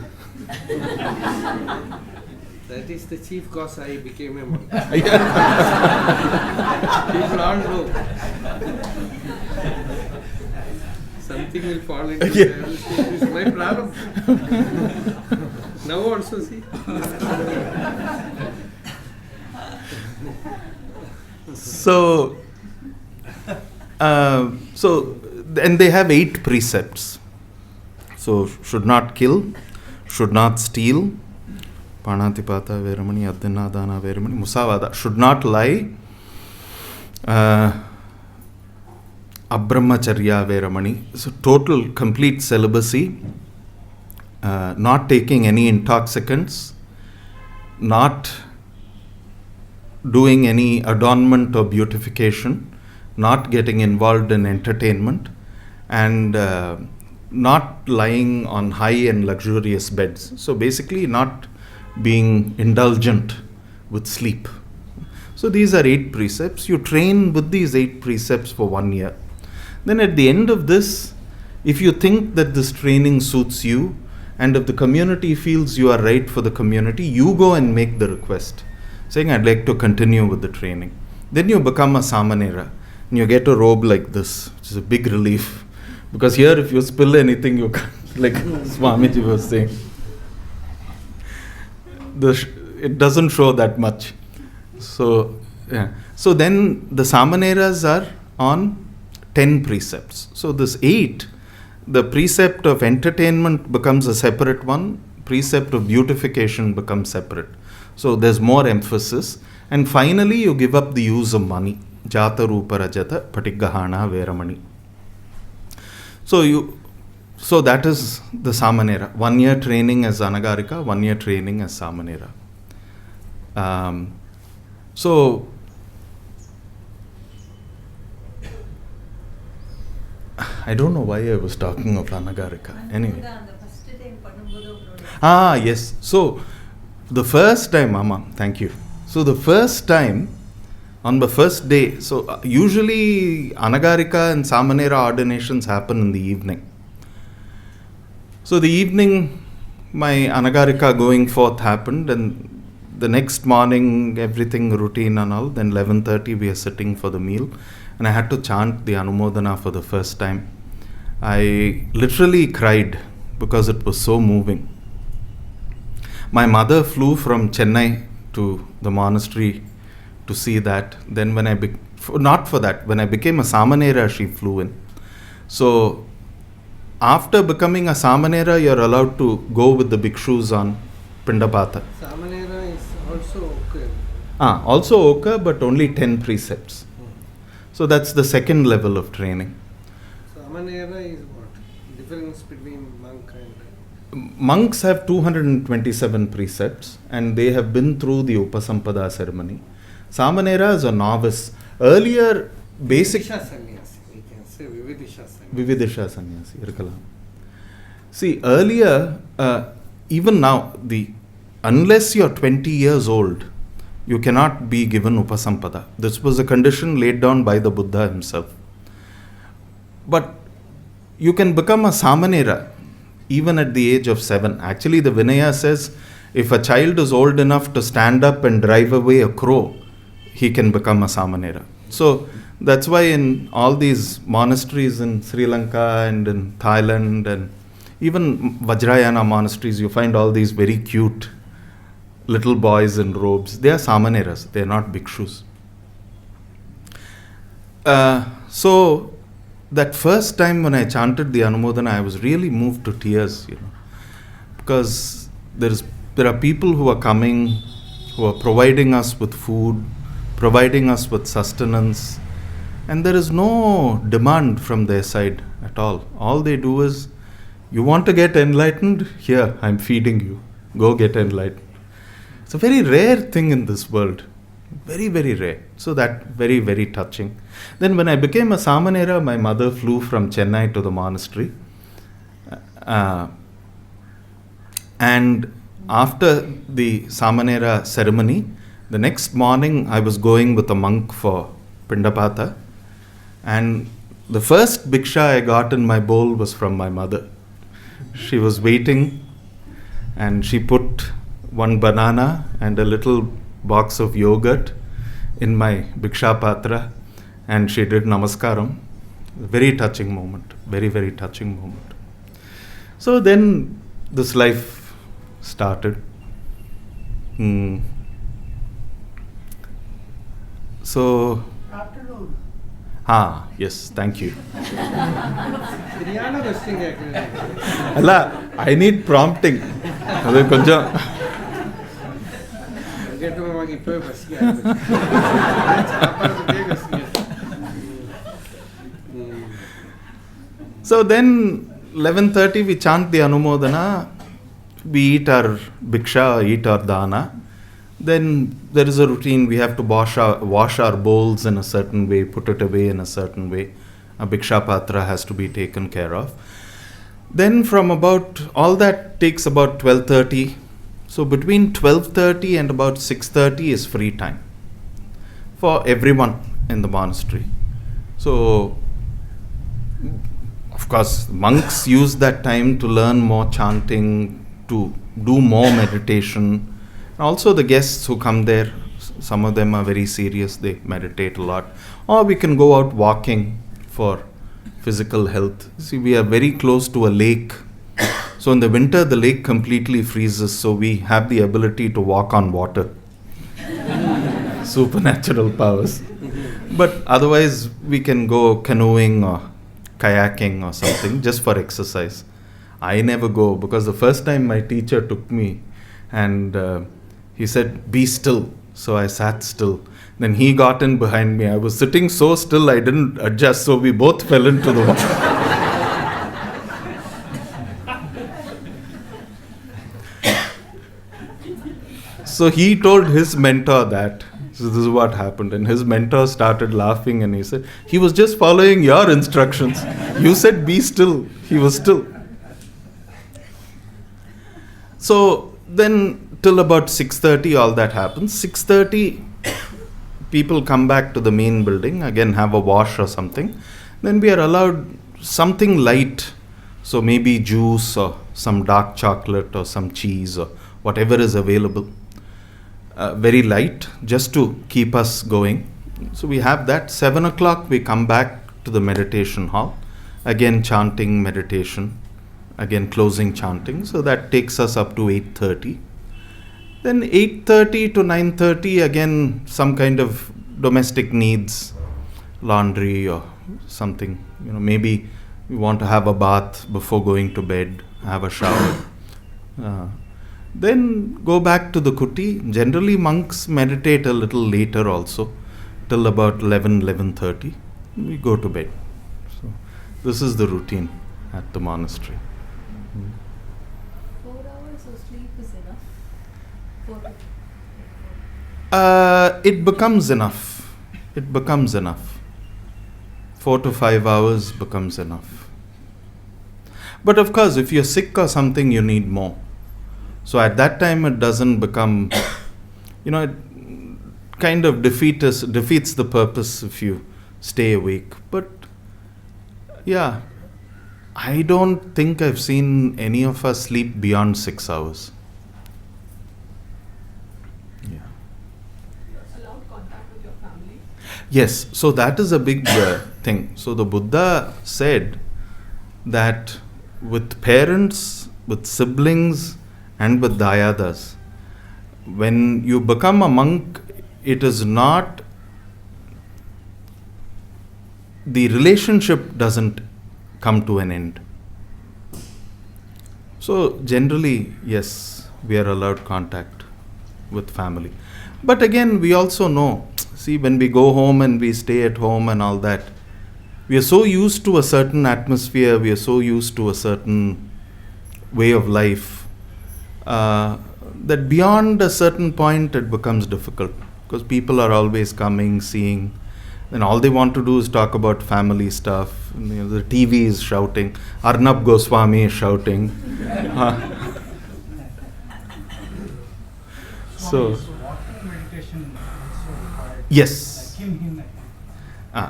That is the chief cause I became a monk. People all know. Something will fall into the This is my problem. Now also see. And they have 8 precepts. So, should not kill, should not steal, Panatipata Veramani, Adhina Dana Veramani, Musavada, should not lie, Abrahmacharya Veramani, so total complete celibacy, not taking any intoxicants, not doing any adornment or beautification, not getting involved in entertainment, and not lying on high and luxurious beds. So basically not being indulgent with sleep. So these are 8 precepts. You train with these 8 precepts for 1 year. Then at the end of this, if you think that this training suits you, and if the community feels you are right for the community, you go and make the request, saying, I'd like to continue with the training. Then you become a samanera, and you get a robe like this, which is a big relief. Because here, if you spill anything, you can't, like Swamiji was saying. It doesn't show that much. So, yeah. So then the samaneras are on 10 precepts. So this 8, the precept of entertainment becomes a separate one, precept of beautification becomes separate. So there's more emphasis. And finally, you give up the use of money. Jata Rupa Rajata Patiggahana Veramani. So that is the Samanera. 1 year training as Anagarika, 1 year training as Samanera. So I don't know why I was talking of Anagarika. Anyway. Yes. So the first time, Mama, thank you. So the first time, on the first day, so usually Anagarika and Samanera ordinations happen in the evening. So the evening, my Anagarika going forth happened, and the next morning, everything routine and all. Then 11:30, we are sitting for the meal, and I had to chant the Anumodana for the first time. I literally cried because it was so moving. My mother flew from Chennai to the monastery to see that. Then when when I became a Samanera, she flew in. So after becoming a Samanera, you're allowed to go with the bhikshus on Pindapata. Samanera is also okay. Also Oka, but only 10 precepts. So that's the second level of training. So Amanera is what? Difference between monk and... Monks have 227 precepts and they have been through the Upasampada ceremony. Samanera is a novice. Earlier, basic... Vividisha sannyasi, we can say Vividisha sannyasi. Vividisha sannyasi, irkalam. See, earlier, even now, unless you're 20 years old, you cannot be given Upasampada. This was a condition laid down by the Buddha himself. But you can become a Samanera even at the age of 7. Actually, the Vinaya says, if a child is old enough to stand up and drive away a crow, he can become a Samanera. So, that's why in all these monasteries in Sri Lanka and in Thailand and even Vajrayana monasteries, you find all these very cute little boys in robes. They are Samaneras, they are not bhikshus. So, that first time when I chanted the Anumodana, I was really moved to tears, because there are people who are coming, who are providing us with food, providing us with sustenance, and there is no demand from their side at all. All they do is, you want to get enlightened? Here, I'm feeding you. Go get enlightened. It's a very rare thing in this world. Very, very rare. So that very, very touching. Then when I became a Samanera, my mother flew from Chennai to the monastery. And after the Samanera ceremony, the next morning I was going with a monk for Pindapata. And the first bhiksha I got in my bowl was from my mother. She was waiting and she put one banana and a little box of yogurt in my bhiksha patra and she did namaskaram. Very touching moment. Very, very touching moment. So then this life started. So... Afternoon. Yes, thank you. Dhyāna question actually. Allah, I need prompting. So then 11:30 we chant the Anumodana, we eat our bhiksha, eat our dana. Then there is a routine, we have to wash our bowls in a certain way, put it away in a certain way. A bhiksha patra has to be taken care of. Then from all that takes about 12:30. So between 12:30 and about 6:30 is free time for everyone in the monastery. So, of course, monks use that time to learn more chanting, to do more meditation. Also the guests who come there, some of them are very serious, they meditate a lot. Or we can go out walking for physical health. See, we are very close to a lake. So in the winter, the lake completely freezes, so we have the ability to walk on water. Supernatural powers. But otherwise, we can go canoeing or kayaking or something, just for exercise. I never go, because the first time my teacher took me and he said, be still. So I sat still. Then he got in behind me. I was sitting so still, I didn't adjust, so we both fell into the water. So he told his mentor that. So this is what happened. And his mentor started laughing and he said, he was just following your instructions. You said be still. He was still. So then till about 6:30 all that happens. 6:30 people come back to the main building, again have a wash or something. Then we are allowed something light. So maybe juice or some dark chocolate or some cheese or whatever is available. Very light, just to keep us going. So we have that. 7 o'clock we come back to the meditation hall. Again chanting, meditation. Again closing chanting. So that takes us up to 8:30. Then 8:30 to 9:30 again some kind of domestic needs. Laundry or something. Maybe we want to have a bath before going to bed. Have a shower. Then go back to the kuti. Generally monks meditate a little later also, till about 11:30. We go to bed. So this is the routine at the monastery. 4 hours of sleep is enough? It becomes enough. It becomes enough. 4 to 5 hours becomes enough. But of course, if you're sick or something, you need more. So at that time, it doesn't become, it kind of defeats the purpose if you stay awake. But yeah, I don't think I've seen any of us sleep beyond 6 hours. Yeah. Allowed contact with your family? Yes, so that is a big thing. So the Buddha said that with parents, with siblings, and with Dhyadas, when you become a monk, it is not, the relationship doesn't come to an end. So generally, yes, we are allowed contact with family. But again, we also know, see, when we go home and we stay at home and all that, we are so used to a certain atmosphere, we are so used to a certain way of life, that beyond a certain point it becomes difficult, because people are always coming, seeing, and all they want to do is talk about family stuff. The TV is shouting, Arnab Goswami is shouting. So walking meditation also required. yes. Like him.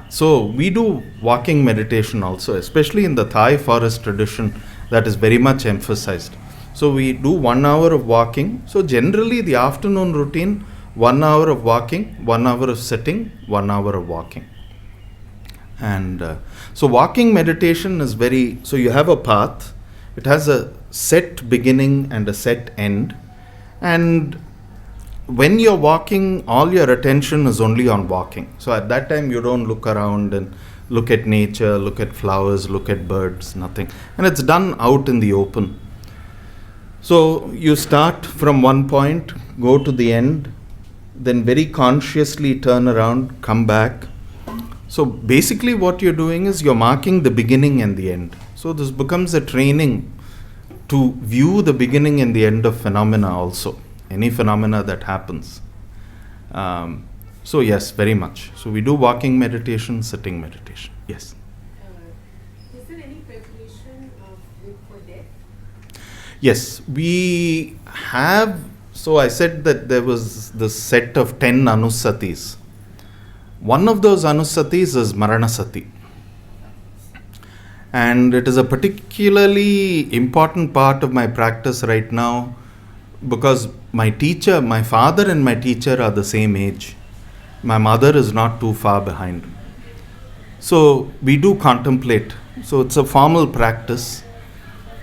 So we do walking meditation also, especially in the Thai forest tradition, that is very much emphasized. So we do 1 hour of walking. So generally the afternoon routine, 1 hour of walking, 1 hour of sitting, 1 hour of walking. And so walking meditation is so you have a path, it has a set beginning and a set end. And when you're walking, all your attention is only on walking. So at that time you don't look around and look at nature, look at flowers, look at birds, nothing. And it's done out in the open. So you start from one point, go to the end, then very consciously turn around, come back. So basically what you're doing is you're marking the beginning and the end. So this becomes a training to view the beginning and the end of phenomena also, any phenomena that happens. So yes, very much. So we do walking meditation, sitting meditation. Yes. Is there any preparation for death? Yes, we have. So I said that there was this set of 10 anusatis. One of those anusatis is Maranasati. And it is a particularly important part of my practice right now, because my father and my teacher are the same age. My mother is not too far behind. So we do contemplate. So it's a formal practice.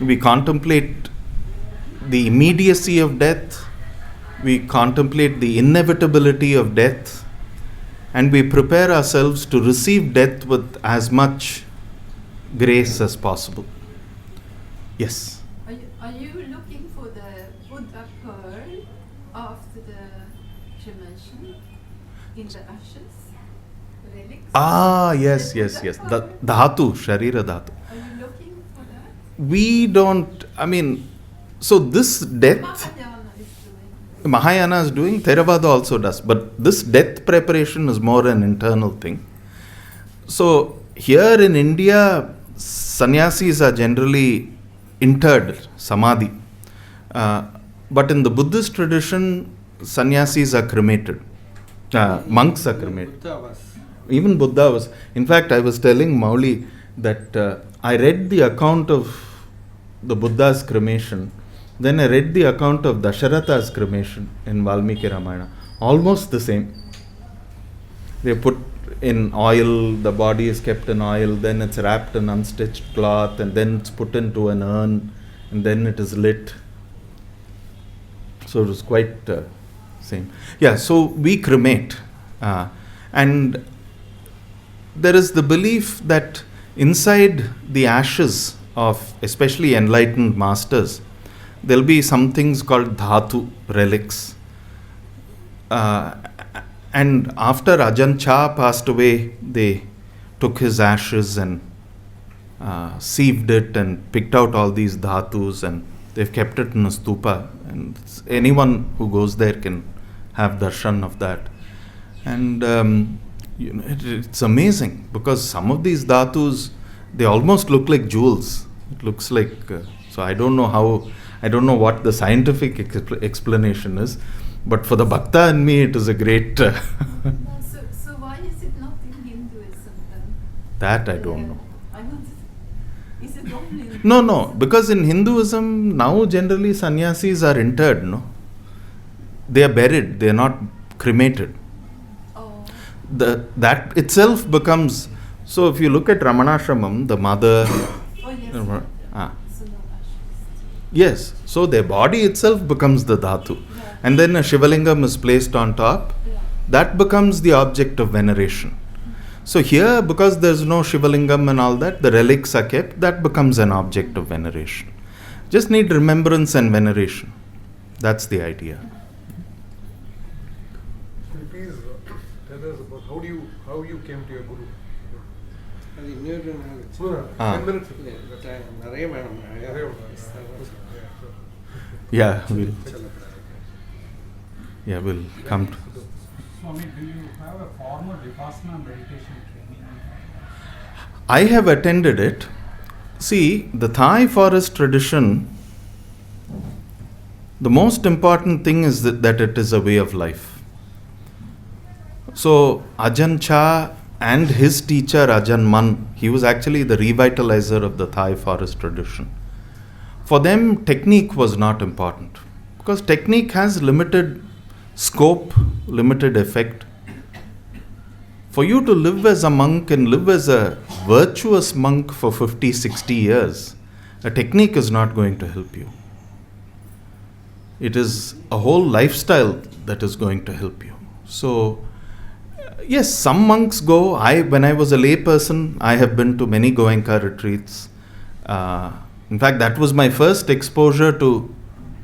We contemplate the immediacy of death. We contemplate the inevitability of death. And we prepare ourselves to receive death with as much grace as possible. Yes. Are you looking for the Buddha pearl after the cremation in the ashes? Relics? Yes. The dhatu, Sharira dhatu. Are you looking for that? We don't, so this death, Mahayana is doing. Mahayana is doing, Theravada also does, but this death preparation is more an internal thing. So here in India, sannyasis are generally interred, samadhi. But in the Buddhist tradition, sannyasis are cremated. Monks are cremated. Even Buddha was. In fact, I was telling Mauli that I read the account of the Buddha's cremation. Then I read the account of Dasharatha's cremation in Valmiki Ramayana. Almost the same. They put in oil, the body is kept in oil, then it's wrapped in unstitched cloth, and then it's put into an urn, and then it is lit. So it was quite same. Yeah, so we cremate. And there is the belief that inside the ashes of especially enlightened masters, there'll be some things called dhatu, relics. And after Ajahn Chah passed away, they took his ashes and sieved it and picked out all these dhatus, and they've kept it in a stupa. And anyone who goes there can have darshan of that. And it's amazing, because some of these dhatus, they almost look like jewels. It looks like, so I don't know what the scientific explanation is, but for the bhakta in me, it is a great... So why is it not in Hinduism then? That I don't know. Is it only in No, because in Hinduism, now generally sannyasis are interred, no? They are buried, they are not cremated. Oh. That itself becomes... So if you look at Ramanacharanatirtha, the mother... Oh, yes. So no ashes. Yes, so their body itself becomes the dhatu. Yeah. And then a Shivalingam is placed on top. Yeah. That becomes the object of veneration. So here, because there's no Shivalingam and all that, the relics are kept, that becomes an object of veneration. Just need remembrance and veneration. That's the idea. Please tell us about how you came to your guru. Ah. 10 minutes. Yeah, we'll come to... Swami, do you have a formal Vipassana meditation training? I have attended it. See, the Thai forest tradition, the most important thing is that it is a way of life. So, Ajahn Chah and his teacher Ajahn Man, he was actually the revitalizer of the Thai forest tradition. For them, technique was not important, because technique has limited scope, limited effect. For you to live as a monk and live as a virtuous monk for 50, 60 years, a technique is not going to help you. It is a whole lifestyle that is going to help you. So, yes, some monks go. When I was a lay person, I have been to many Goenka retreats. In fact, that was my first exposure to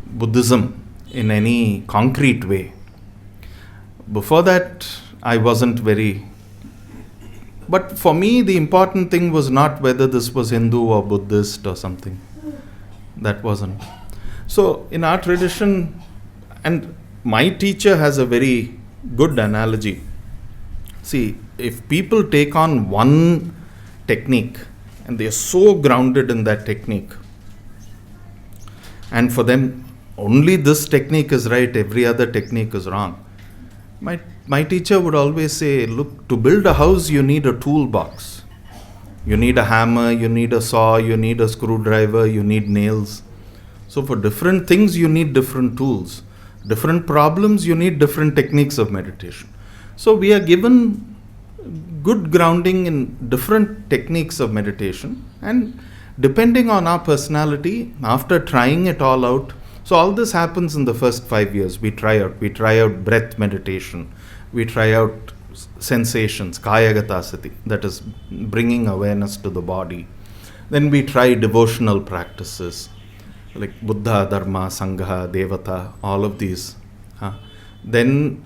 Buddhism in any concrete way. Before that, I wasn't very... But for me, the important thing was not whether this was Hindu or Buddhist or something. That wasn't. So, in our tradition, and my teacher has a very good analogy. See, if people take on one technique and they are so grounded in that technique, and for them only this technique is right, every other technique is wrong. My teacher would always say, look, to build a house you need a toolbox. You need a hammer, you need a saw, you need a screwdriver, you need nails. So for different things you need different tools. Different problems you need different techniques of meditation. So we are given good grounding in different techniques of meditation, and depending on our personality, after trying it all out, so all this happens in the first 5 years. We try out breath meditation, we try out sensations, kayagata sati, that is bringing awareness to the body. Then we try devotional practices like Buddha, Dharma, Sangha, Devata, all of these. Then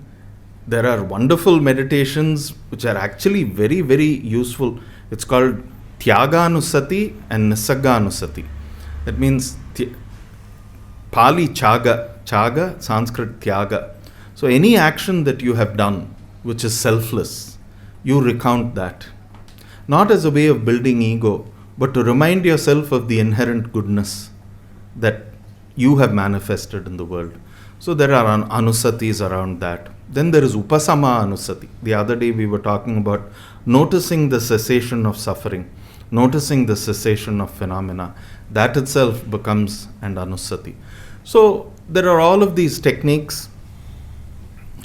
there are wonderful meditations which are actually very, very useful. It's called Tyaganusati and Nisagganusati. That means Pali Chaga, Sanskrit Tyaga. So any action that you have done which is selfless, you recount that. Not as a way of building ego, but to remind yourself of the inherent goodness that you have manifested in the world. So there are anusatis around that. Then there is upasama anusati. The other day we were talking about noticing the cessation of suffering, noticing the cessation of phenomena. That itself becomes an anusati. So there are all of these techniques.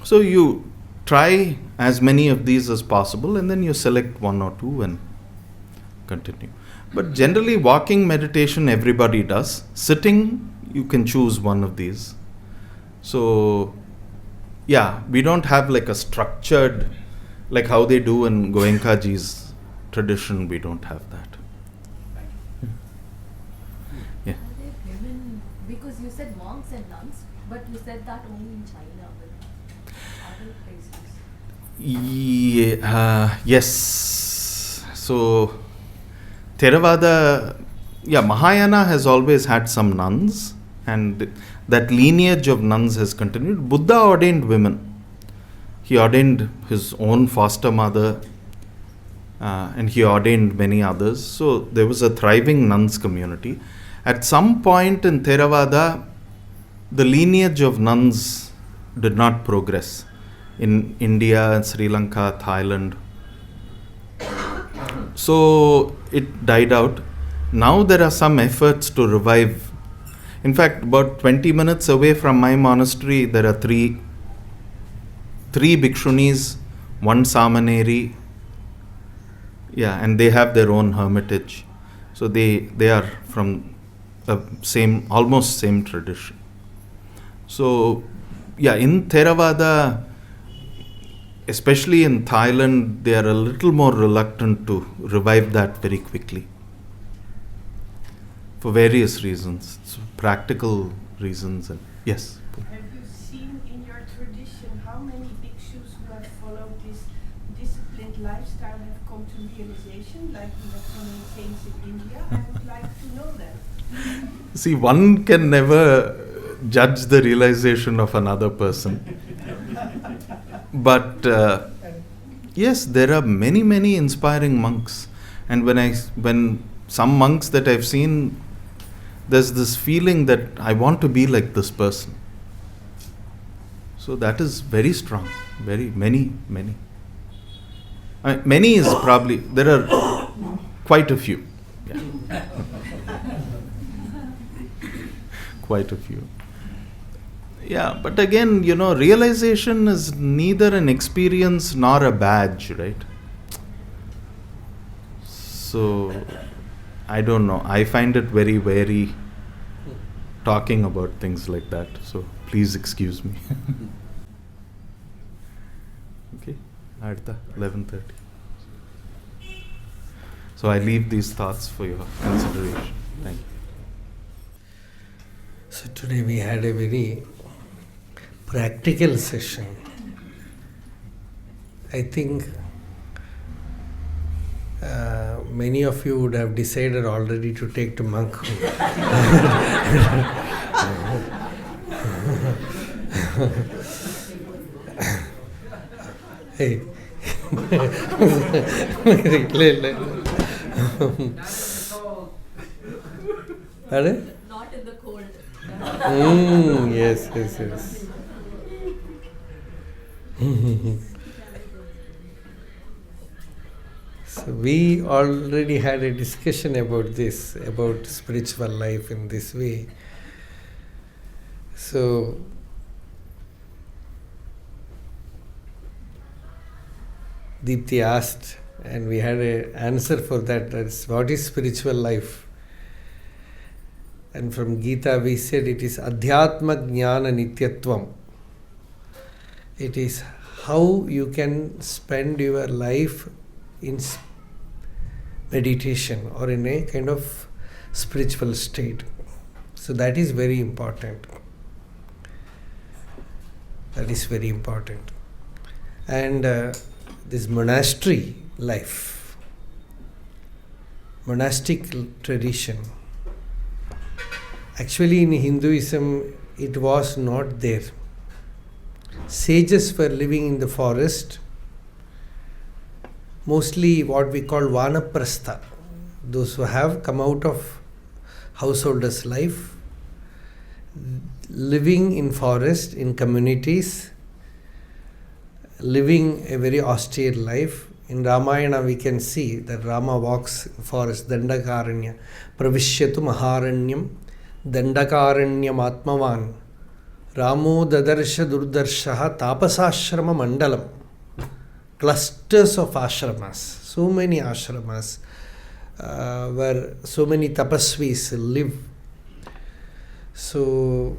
So you try as many of these as possible, and then you select one or two and continue. But generally walking meditation everybody does. Sitting, you can choose one of these. So yeah, we don't have like a structured, like how they do in Goenkaji's tradition, we don't have that. Yeah. Because you said But you said that only in China, but other places. Yes. So, Theravada, Mahayana has always had some nuns, and that lineage of nuns has continued. Buddha ordained women. He ordained his own foster mother, and he ordained many others. So, there was a thriving nuns community. At some point in Theravada, the lineage of nuns did not progress in India, Sri Lanka, Thailand. So it died out. Now there are some efforts to revive. In fact, about 20 minutes away from my monastery, there are three bhikshunis, one samaneri, and they have their own hermitage. So they are from the almost same tradition. So, in Theravada, especially in Thailand, they are a little more reluctant to revive that very quickly. For various reasons, practical reasons. And yes? Have you seen in your tradition how many bhikshus who have followed this disciplined lifestyle have come to realization, like we have so many saints in India? I would like to know that. See, one can never judge the realization of another person. But yes, there are many, many inspiring monks. And when some monks that I've seen, there's this feeling that I want to be like this person. So that is very strong. Very, many. Many is probably, there are quite a few. Yeah. Quite a few. Yeah, but again, realization is neither an experience nor a badge, right? So, I don't know. I find it very wary talking about things like that. So, please excuse me. Okay, Artha, 11:30. So, I leave these thoughts for your consideration. Thank you. So, today we had a very practical session. I think many of you would have decided already to take to monkhood. Hey. Pardon? Not in the cold. Yes. So we already had a discussion about this, about spiritual life in this way. So Deepthi asked, and we had an answer for that. That's what is spiritual life? And from Gita we said it is Adhyatma Jnana Nityatvam. It is how you can spend your life in meditation or in a kind of spiritual state. So that is very important. That is very important. And this monastery life, monastic tradition, actually in Hinduism it was not there. Sages were living in the forest, mostly what we call vanaprastha, those who have come out of householder's life, living in forest, in communities, living a very austere life. In Ramayana we can see that Rama walks in forest, Dandakaranya, Pravishyatu Maharanyam, Dandakaranyam Atmavan, Ramo Dadarsha Durdarshaha Tapasashrama Mandalam. Clusters of ashramas, so many ashramas where so many tapasvis live. So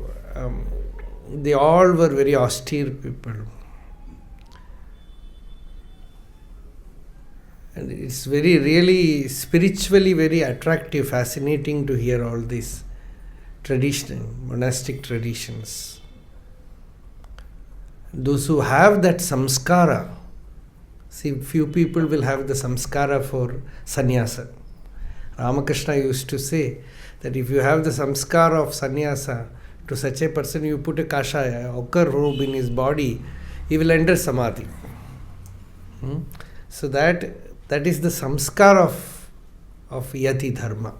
they all were very austere people. And it's really spiritually very attractive, fascinating to hear all these monastic traditions. those who have that samskara, see, few people will have the samskara for sannyasa. Ramakrishna used to say that if you have the samskara of sannyasa, to such a person you put a kashaya, ochre robe in his body, he will enter samadhi. So that is the samskara of yati dharma.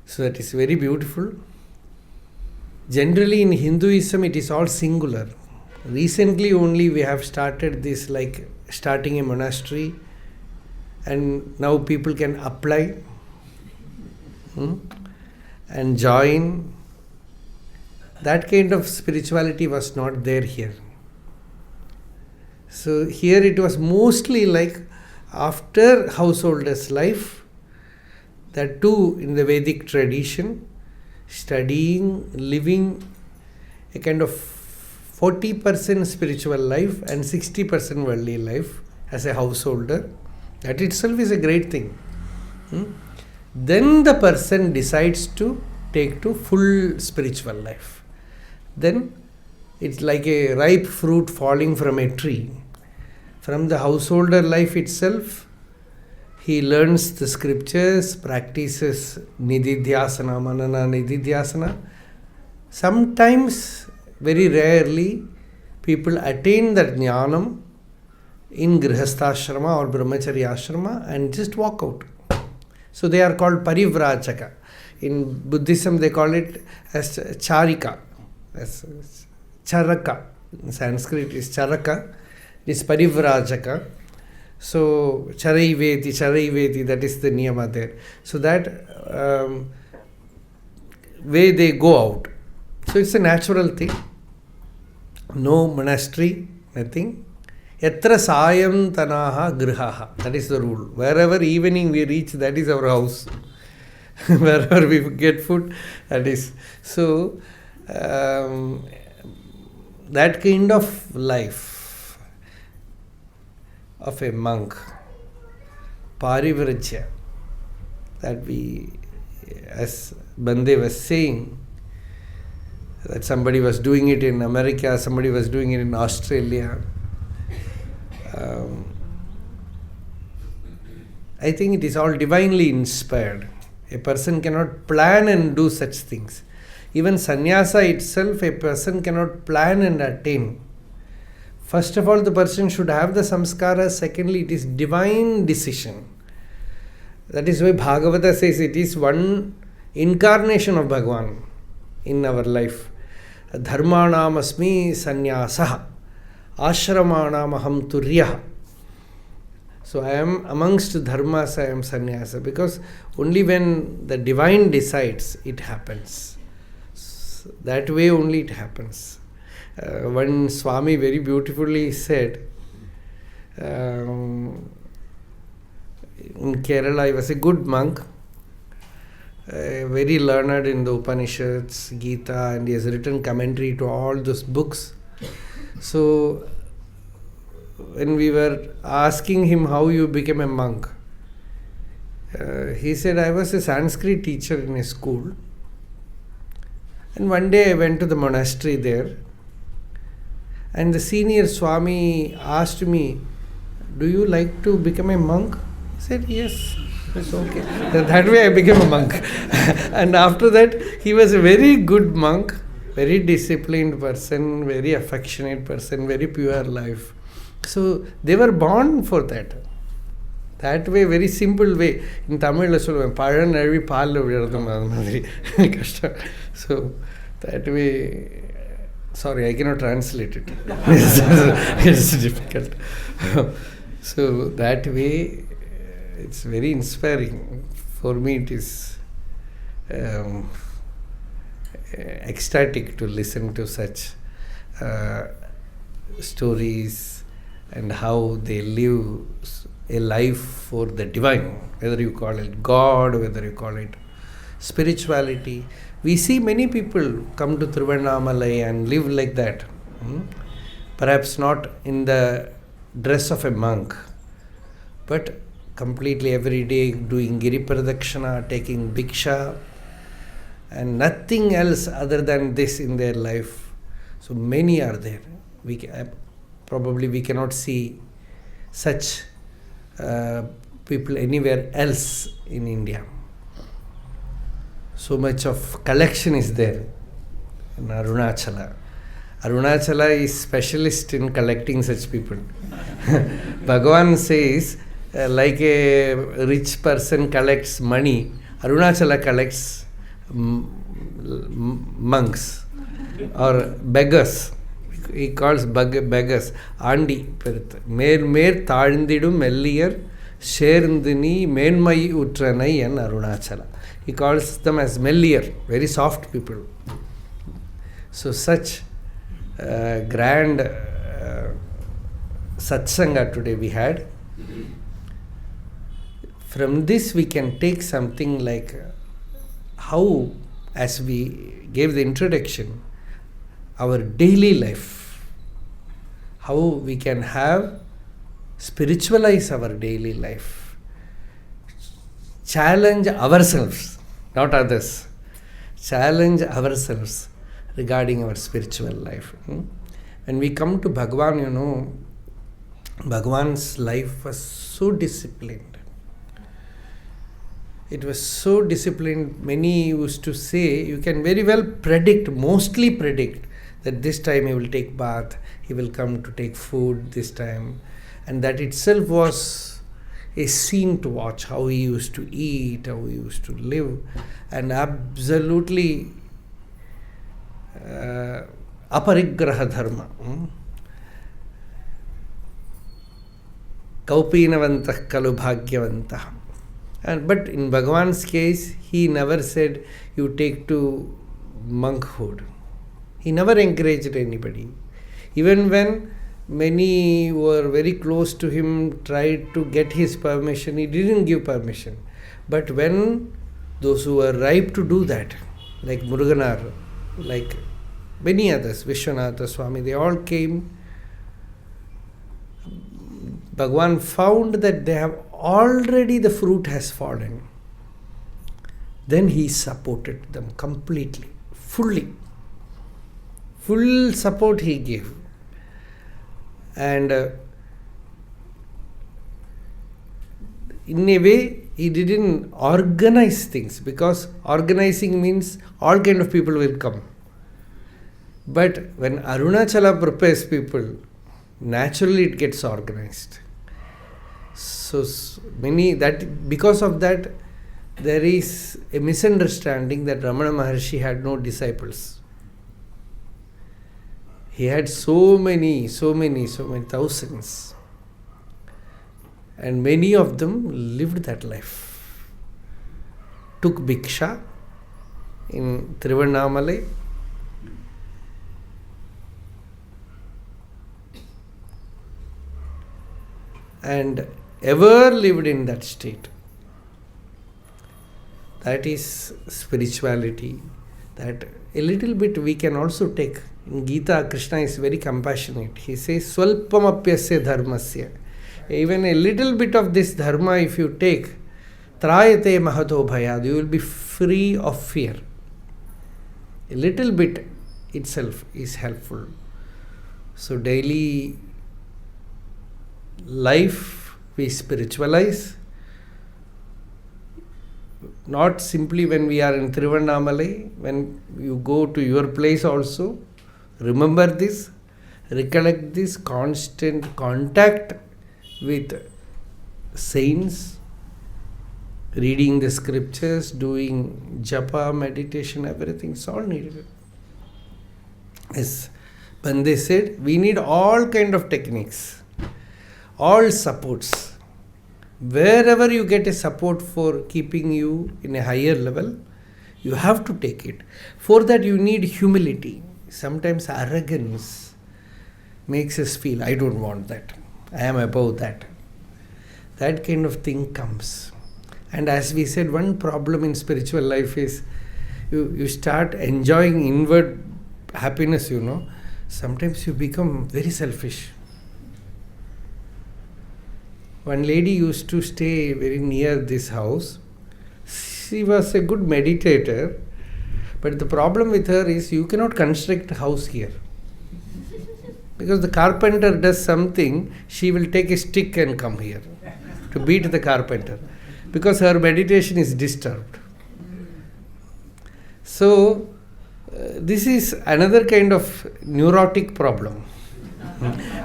So that is very beautiful. Generally in Hinduism it is all singular. Recently only we have started this, like starting a monastery, and now people can apply and join. That kind of spirituality was not there here. So here it was mostly like after householder's life, that too in the Vedic tradition, studying, living a kind of 40% spiritual life and 60% worldly life as a householder. That itself is a great thing. Then the person decides to take to full spiritual life. Then it's like a ripe fruit falling from a tree. From the householder life itself, he learns the scriptures, practices nididhyasana, manana nididhyasana. Sometimes, very rarely, people attain that jnanam in grihasthashrama or brahmacharya ashrama and just walk out. So they are called parivrajaka. In Buddhism they call it as charika, as charaka. In Sanskrit is charaka, it is parivrajaka. So charaiveti, that is the niyama there. So that way they go out. So it's a natural thing. No monastery, nothing. Yatra sayam tanaha grihaha. That is the rule. Wherever evening we reach, that is our house. Wherever we get food, that is. So, that kind of life of a monk, parivrajya, that we, as Bande was saying, that somebody was doing it in America, somebody was doing it in Australia. I think it is all divinely inspired. A person cannot plan and do such things. Even sannyasa itself, a person cannot plan and attain. First of all, the person should have the samskara. Secondly, it is divine decision. That is why Bhagavata says it is one incarnation of Bhagavan in our life. Dharmanam asmi sannyasah, ashramanam aham turyah. So I am amongst dharmas, I am sannyasa, because only when the divine decides, it happens. So that way only it happens. One Swami very beautifully said, in Kerala, I was a good monk, very learned in the Upanishads, Gita, and he has written commentary to all those books. So when we were asking him how you became a monk, he said, I was a Sanskrit teacher in a school, and one day I went to the monastery there, and the senior Swami asked me, do you like to become a monk? I said, yes, it's okay. That way I became a monk. And after that, he was a very good monk, very disciplined person, very affectionate person, very pure life. So they were born for that. That way, very simple way. In Tamil, so that way, sorry, I cannot translate it. It's difficult. So that way, it's very inspiring. For me, it is ecstatic to listen to such stories and how they live a life for the divine, whether you call it God, whether you call it spirituality. We see many people come to Tiruvannamalai and live like that. Perhaps not in the dress of a monk, but completely every day doing Giri Pradakshana, taking Bhiksha, and nothing else other than this in their life. So many are there. Probably we cannot see such people anywhere else in India. So much of collection is there in Arunachala. Arunachala is specialist in collecting such people. Bhagavan says, like a rich person collects money, Arunachala collects monks or beggars. He calls beggars. Andi Perth. Mer Tandidum Mellier Sherndini Menmai Utranai and Arunachala. He calls them as Mellier, very soft people. So such grand satsanga today we had. From this we can take something like how, as we gave the introduction, our daily life, how we can have spiritualize our daily life, challenge ourselves, not others, challenge ourselves regarding our spiritual life. When we come to Bhagavan, Bhagavan's life was so disciplined. It was so disciplined. Many used to say, you can very well predict, mostly predict, that this time he will take bath, he will come to take food this time. And that itself was a scene to watch, how he used to eat, how he used to live. And absolutely aparigraha dharma. Kaupinavantah kalu bhagyavantah. But in Bhagavan's case, he never said, you take to monkhood. He never encouraged anybody. Even when many who were very close to him tried to get his permission, he didn't give permission. But when those who were ripe to do that, like Muruganar, like many others, Vishwanatha, Swami, they all came. Bhagavan found that they have already, the fruit has fallen. Then he supported them completely, fully. Full support he gave. And in a way, he didn't organize things, because organizing means all kind of people will come. But when Arunachala prepares people, naturally it gets organized. So many, that because of that, there is a misunderstanding that Ramana Maharshi had no disciples. He had so many thousands. And many of them lived that life. Took Bhiksha in Tiruvannamalai. And ever lived in that state. That is spirituality. That a little bit we can also take. In Gita, Krishna is very compassionate. He says, Swalpamapyasya dharmasya. Even a little bit of this dharma, if you take, trayate mahato bhayad, you will be free of fear. A little bit itself is helpful. So daily life we spiritualize. Not simply when we are in Tiruvannamalai, when you go to your place also, remember this, recollect this, constant contact with saints, reading the scriptures, doing japa, meditation, everything is all needed. As Bande said, we need all kind of techniques, all supports. Wherever you get a support for keeping you in a higher level, you have to take it. For that you need humility. Sometimes arrogance makes us feel, I don't want that. I am above that. That kind of thing comes. And as we said, one problem in spiritual life is you start enjoying inward happiness, Sometimes you become very selfish. One lady used to stay very near this house. She was a good meditator, but the problem with her is you cannot construct a house here. Because the carpenter does something, she will take a stick and come here to beat the carpenter. Because her meditation is disturbed. So, this is another kind of neurotic problem.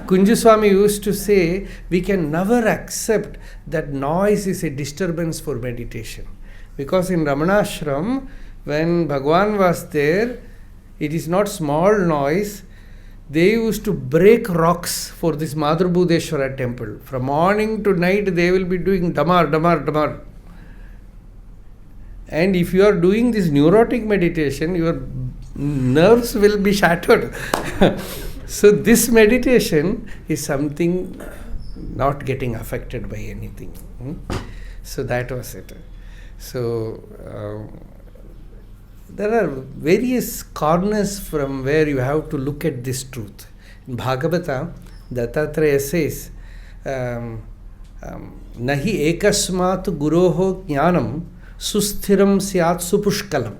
Kunju Swami used to say, we can never accept that noise is a disturbance for meditation. Because in Ramanashram, when Bhagwan was there, it is not small noise. They used to break rocks for this Madhurabhudeshwara temple. From morning to night, they will be doing damar, damar, damar. And if you are doing this neurotic meditation, your nerves will be shattered. So this meditation is something not getting affected by anything. So that was it. So there are various corners from where you have to look at this truth. In Bhagavata, Dattatreya says, Nahi ekasmat guroho jnanam susthiram syat supushkalam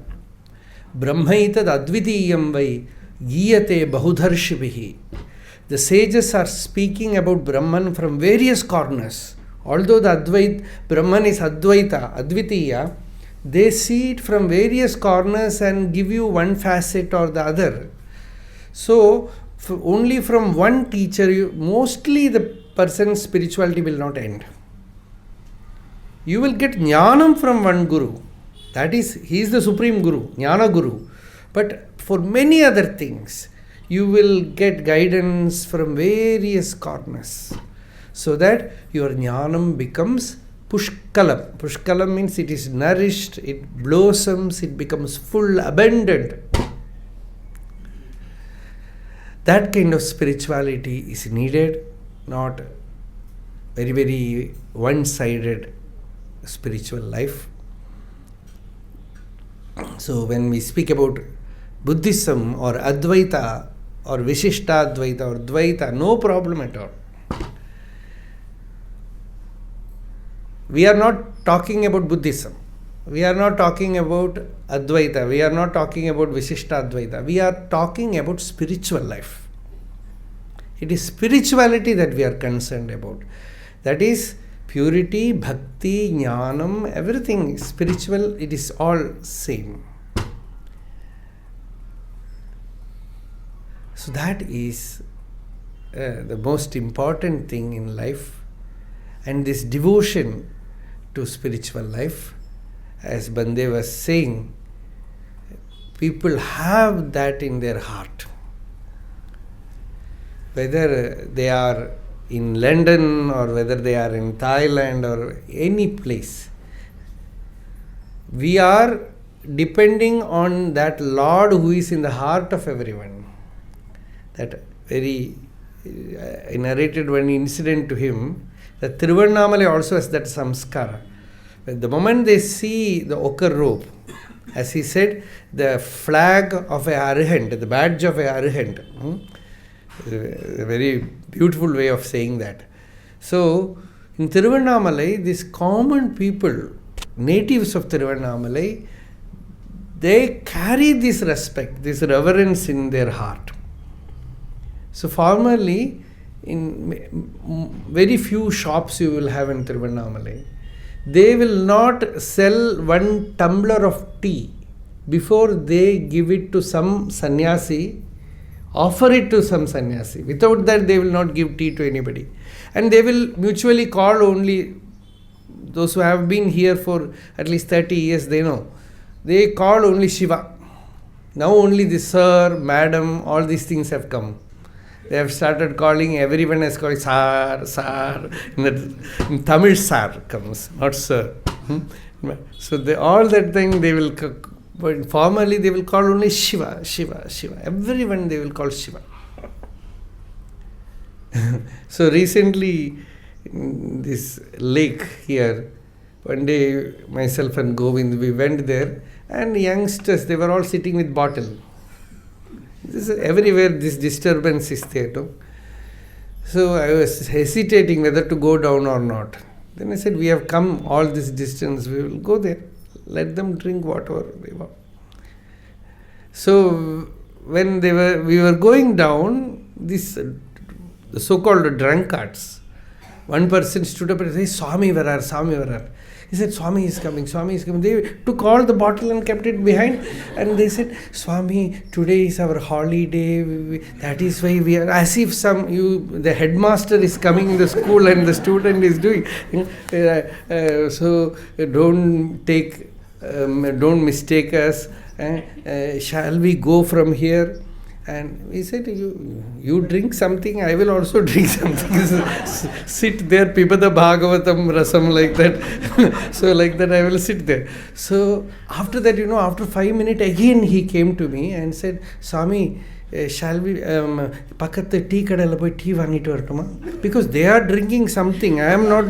brahmaitad advidiyam vai giyate bahudharshibhi. The sages are speaking about Brahman from various corners. Although the Brahman is Advaita, Advitiya, they see it from various corners and give you one facet or the other. So, only from one teacher, mostly the person's spirituality will not end. You will get jnanam from one guru. That is, he is the supreme guru, jnana guru. But for many other things, you will get guidance from various corners. So that your jnanam becomes pushkalam. Pushkalam means it is nourished, it blossoms, it becomes full, abundant. That kind of spirituality is needed, not very, very one-sided spiritual life. So when we speak about Buddhism or Advaita or Vishishta Advaita or Dvaita, no problem at all. We are not talking about Buddhism. We are not talking about Advaita. We are not talking about Vishishta Advaita. We are talking about spiritual life. It is spirituality that we are concerned about. That is purity, bhakti, jnanam, everything spiritual, it is all same. So that is the most important thing in life. And this devotion to spiritual life, as Bande was saying, people have that in their heart. Whether they are in London or whether they are in Thailand or any place, we are depending on that Lord who is in the heart of everyone. That very, I narrated one incident to him, that Tiruvannamalai also has that samskara. But the moment they see the ochre robe, as he said, the flag of a arahant, the badge of a arahant, a very beautiful way of saying that. So, in Tiruvannamalai, these common people, natives of Tiruvannamalai, they carry this respect, this reverence in their heart. So formerly, in very few shops you will have in Tiruvannamalai, they will not sell one tumbler of tea before they give it to some sannyasi, offer it to some sannyasi. Without that, they will not give tea to anybody. And they will mutually call only those who have been here for at least 30 years, they know. They call only Shiva. Now only the sir, madam, all these things have come. They have started calling, everyone has called sir, sir. In Tamil, sir comes, not sir. So all that thing they will, but formerly they will call only Shiva, Shiva, Shiva. Everyone they will call Shiva. So recently, in this lake here, one day myself and Govind, we went there, and youngsters, they were all sitting with bottle. This is everywhere this disturbance is there. No? So I was hesitating whether to go down or not. Then I said, we have come all this distance, we will go there. Let them drink whatever they want. So when we were going down, this the so-called drunkards. One person stood up and said, Swami, where are? Swami, where are? He said, Swami is coming, Swami is coming. They took all the bottle and kept it behind. And they said, Swami, today is our holiday. That is why we are, as if the headmaster is coming in the school and the student is doing. So don't mistake us. Shall we go from here? And he said, you drink something, I will also drink something. Sit there, Pibada Bhagavatam Rasam, like that. So like that I will sit there. So after that, after 5 minutes, again he came to me and said, Swami, shall we, Pakatte tea kadala poi tea vaangittu varatuma? Because they are drinking something, I am not.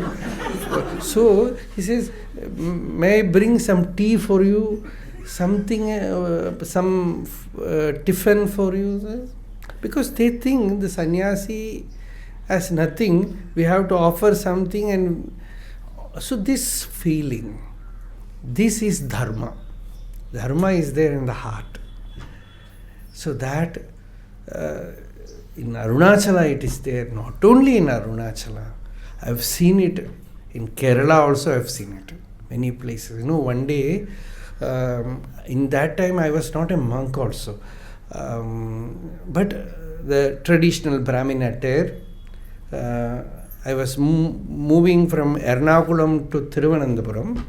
So he says, may I bring some tea for you? Something, some tiffin for you, because they think the sannyasi has nothing, we have to offer something, and so this feeling, this is dharma. Dharma is there in the heart. So that in Arunachala it is there, not only in Arunachala, I have seen it in Kerala also, I have seen it many places. One day, in that time I was not a monk also, but the traditional Brahmin attire. I was moving from Ernakulam to Tiruvannamalai.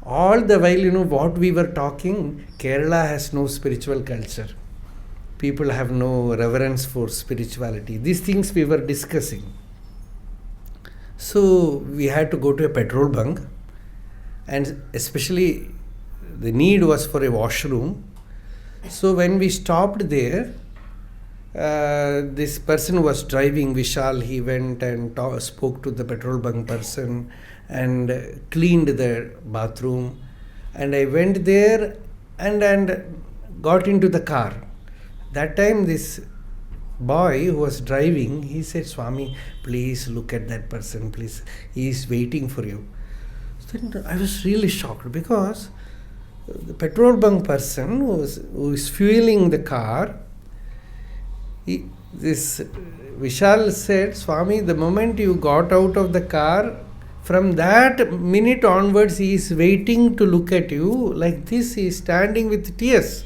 All the while, what we were talking, Kerala has no spiritual culture. People have no reverence for spirituality. These things we were discussing. So we had to go to a petrol bunk, and especially the need was for a washroom. So when we stopped there, this person who was driving, Vishal, he went and spoke to the petrol bunk person and cleaned the bathroom. And I went there and got into the car. That time this boy who was driving, he said, Swami, please look at that person, please. He is waiting for you. So then I was really shocked, because the petrol bunk person who is fueling the car, this Vishal said, Swami, the moment you got out of the car, from that minute onwards he is waiting to look at you. Like this, he is standing with tears.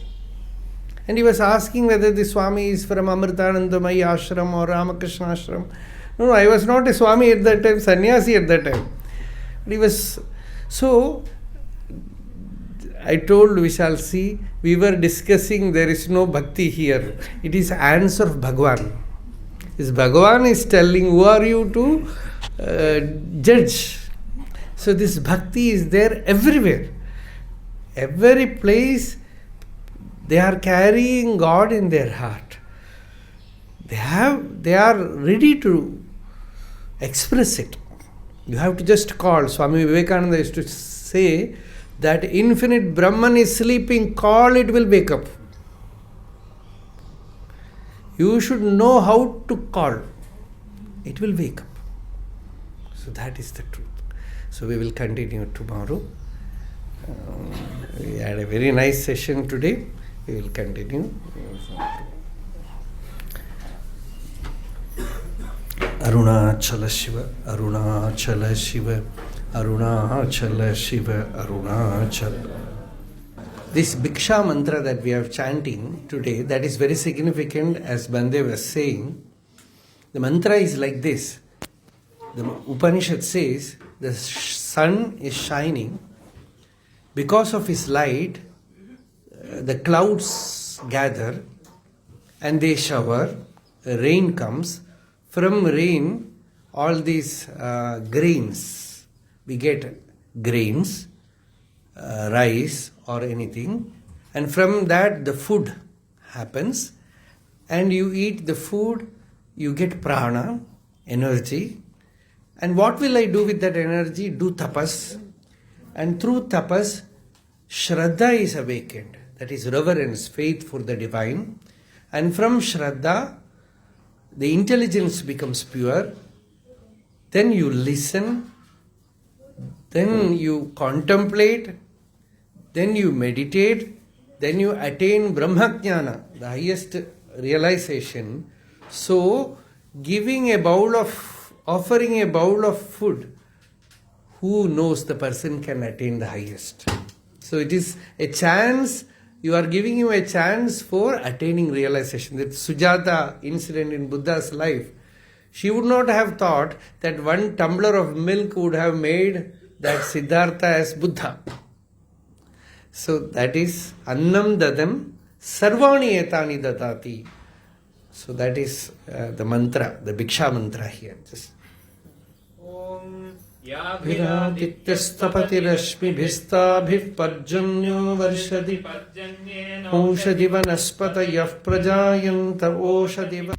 And he was asking whether the Swami is from Amritanandamayi ashram or Ramakrishna ashram. No, I was not a Swami at that time, sannyasi at that time. But he was, so I told Vishal, see, we were discussing, there is no bhakti here. It is answer of Bhagavan. This Bhagavan is telling, who are you to judge? So this bhakti is there everywhere. Every place they are carrying God in their heart. They are ready to express it. You have to just call. Swami Vivekananda used to say that infinite Brahman is sleeping, call, it will wake up. You should know how to call. It will wake up. So that is the truth. So we will continue tomorrow. We had a very nice session today. We will continue. Arunachala Shiva, Arunachala Shiva, Arunachala Shiva, Arunachala. This Bhiksha mantra that we are chanting today, that is very significant, as Bande was saying. The mantra is like this. The Upanishad says, the sun is shining. Because of his light, the clouds gather and they shower, rain comes. From rain, all these grains, we get grains, rice or anything, and from that the food happens, and you eat the food, you get prana, energy. And what will I do with that energy? Do tapas. And through tapas, Shraddha is awakened. That is reverence, faith for the divine. And from Shraddha, the intelligence becomes pure. Then you listen. Then you contemplate. Then you meditate. Then you attain Brahmajnana, the highest realization. So, offering a bowl of food, who knows the person can attain the highest. So it is a chance, you are giving him a chance for attaining realization. That Sujata incident in Buddha's life, she would not have thought that one tumbler of milk would have made that Siddhartha as Buddha. So that is Annam Dadam Sarvani Etani Dadati. So that is the mantra, the Bhiksha mantra here. Just Om Viradityastapati Rashmi Bhistabhif Parjanyo Varshadi Oshadi Vanaspatayah Prajayanta Oshadi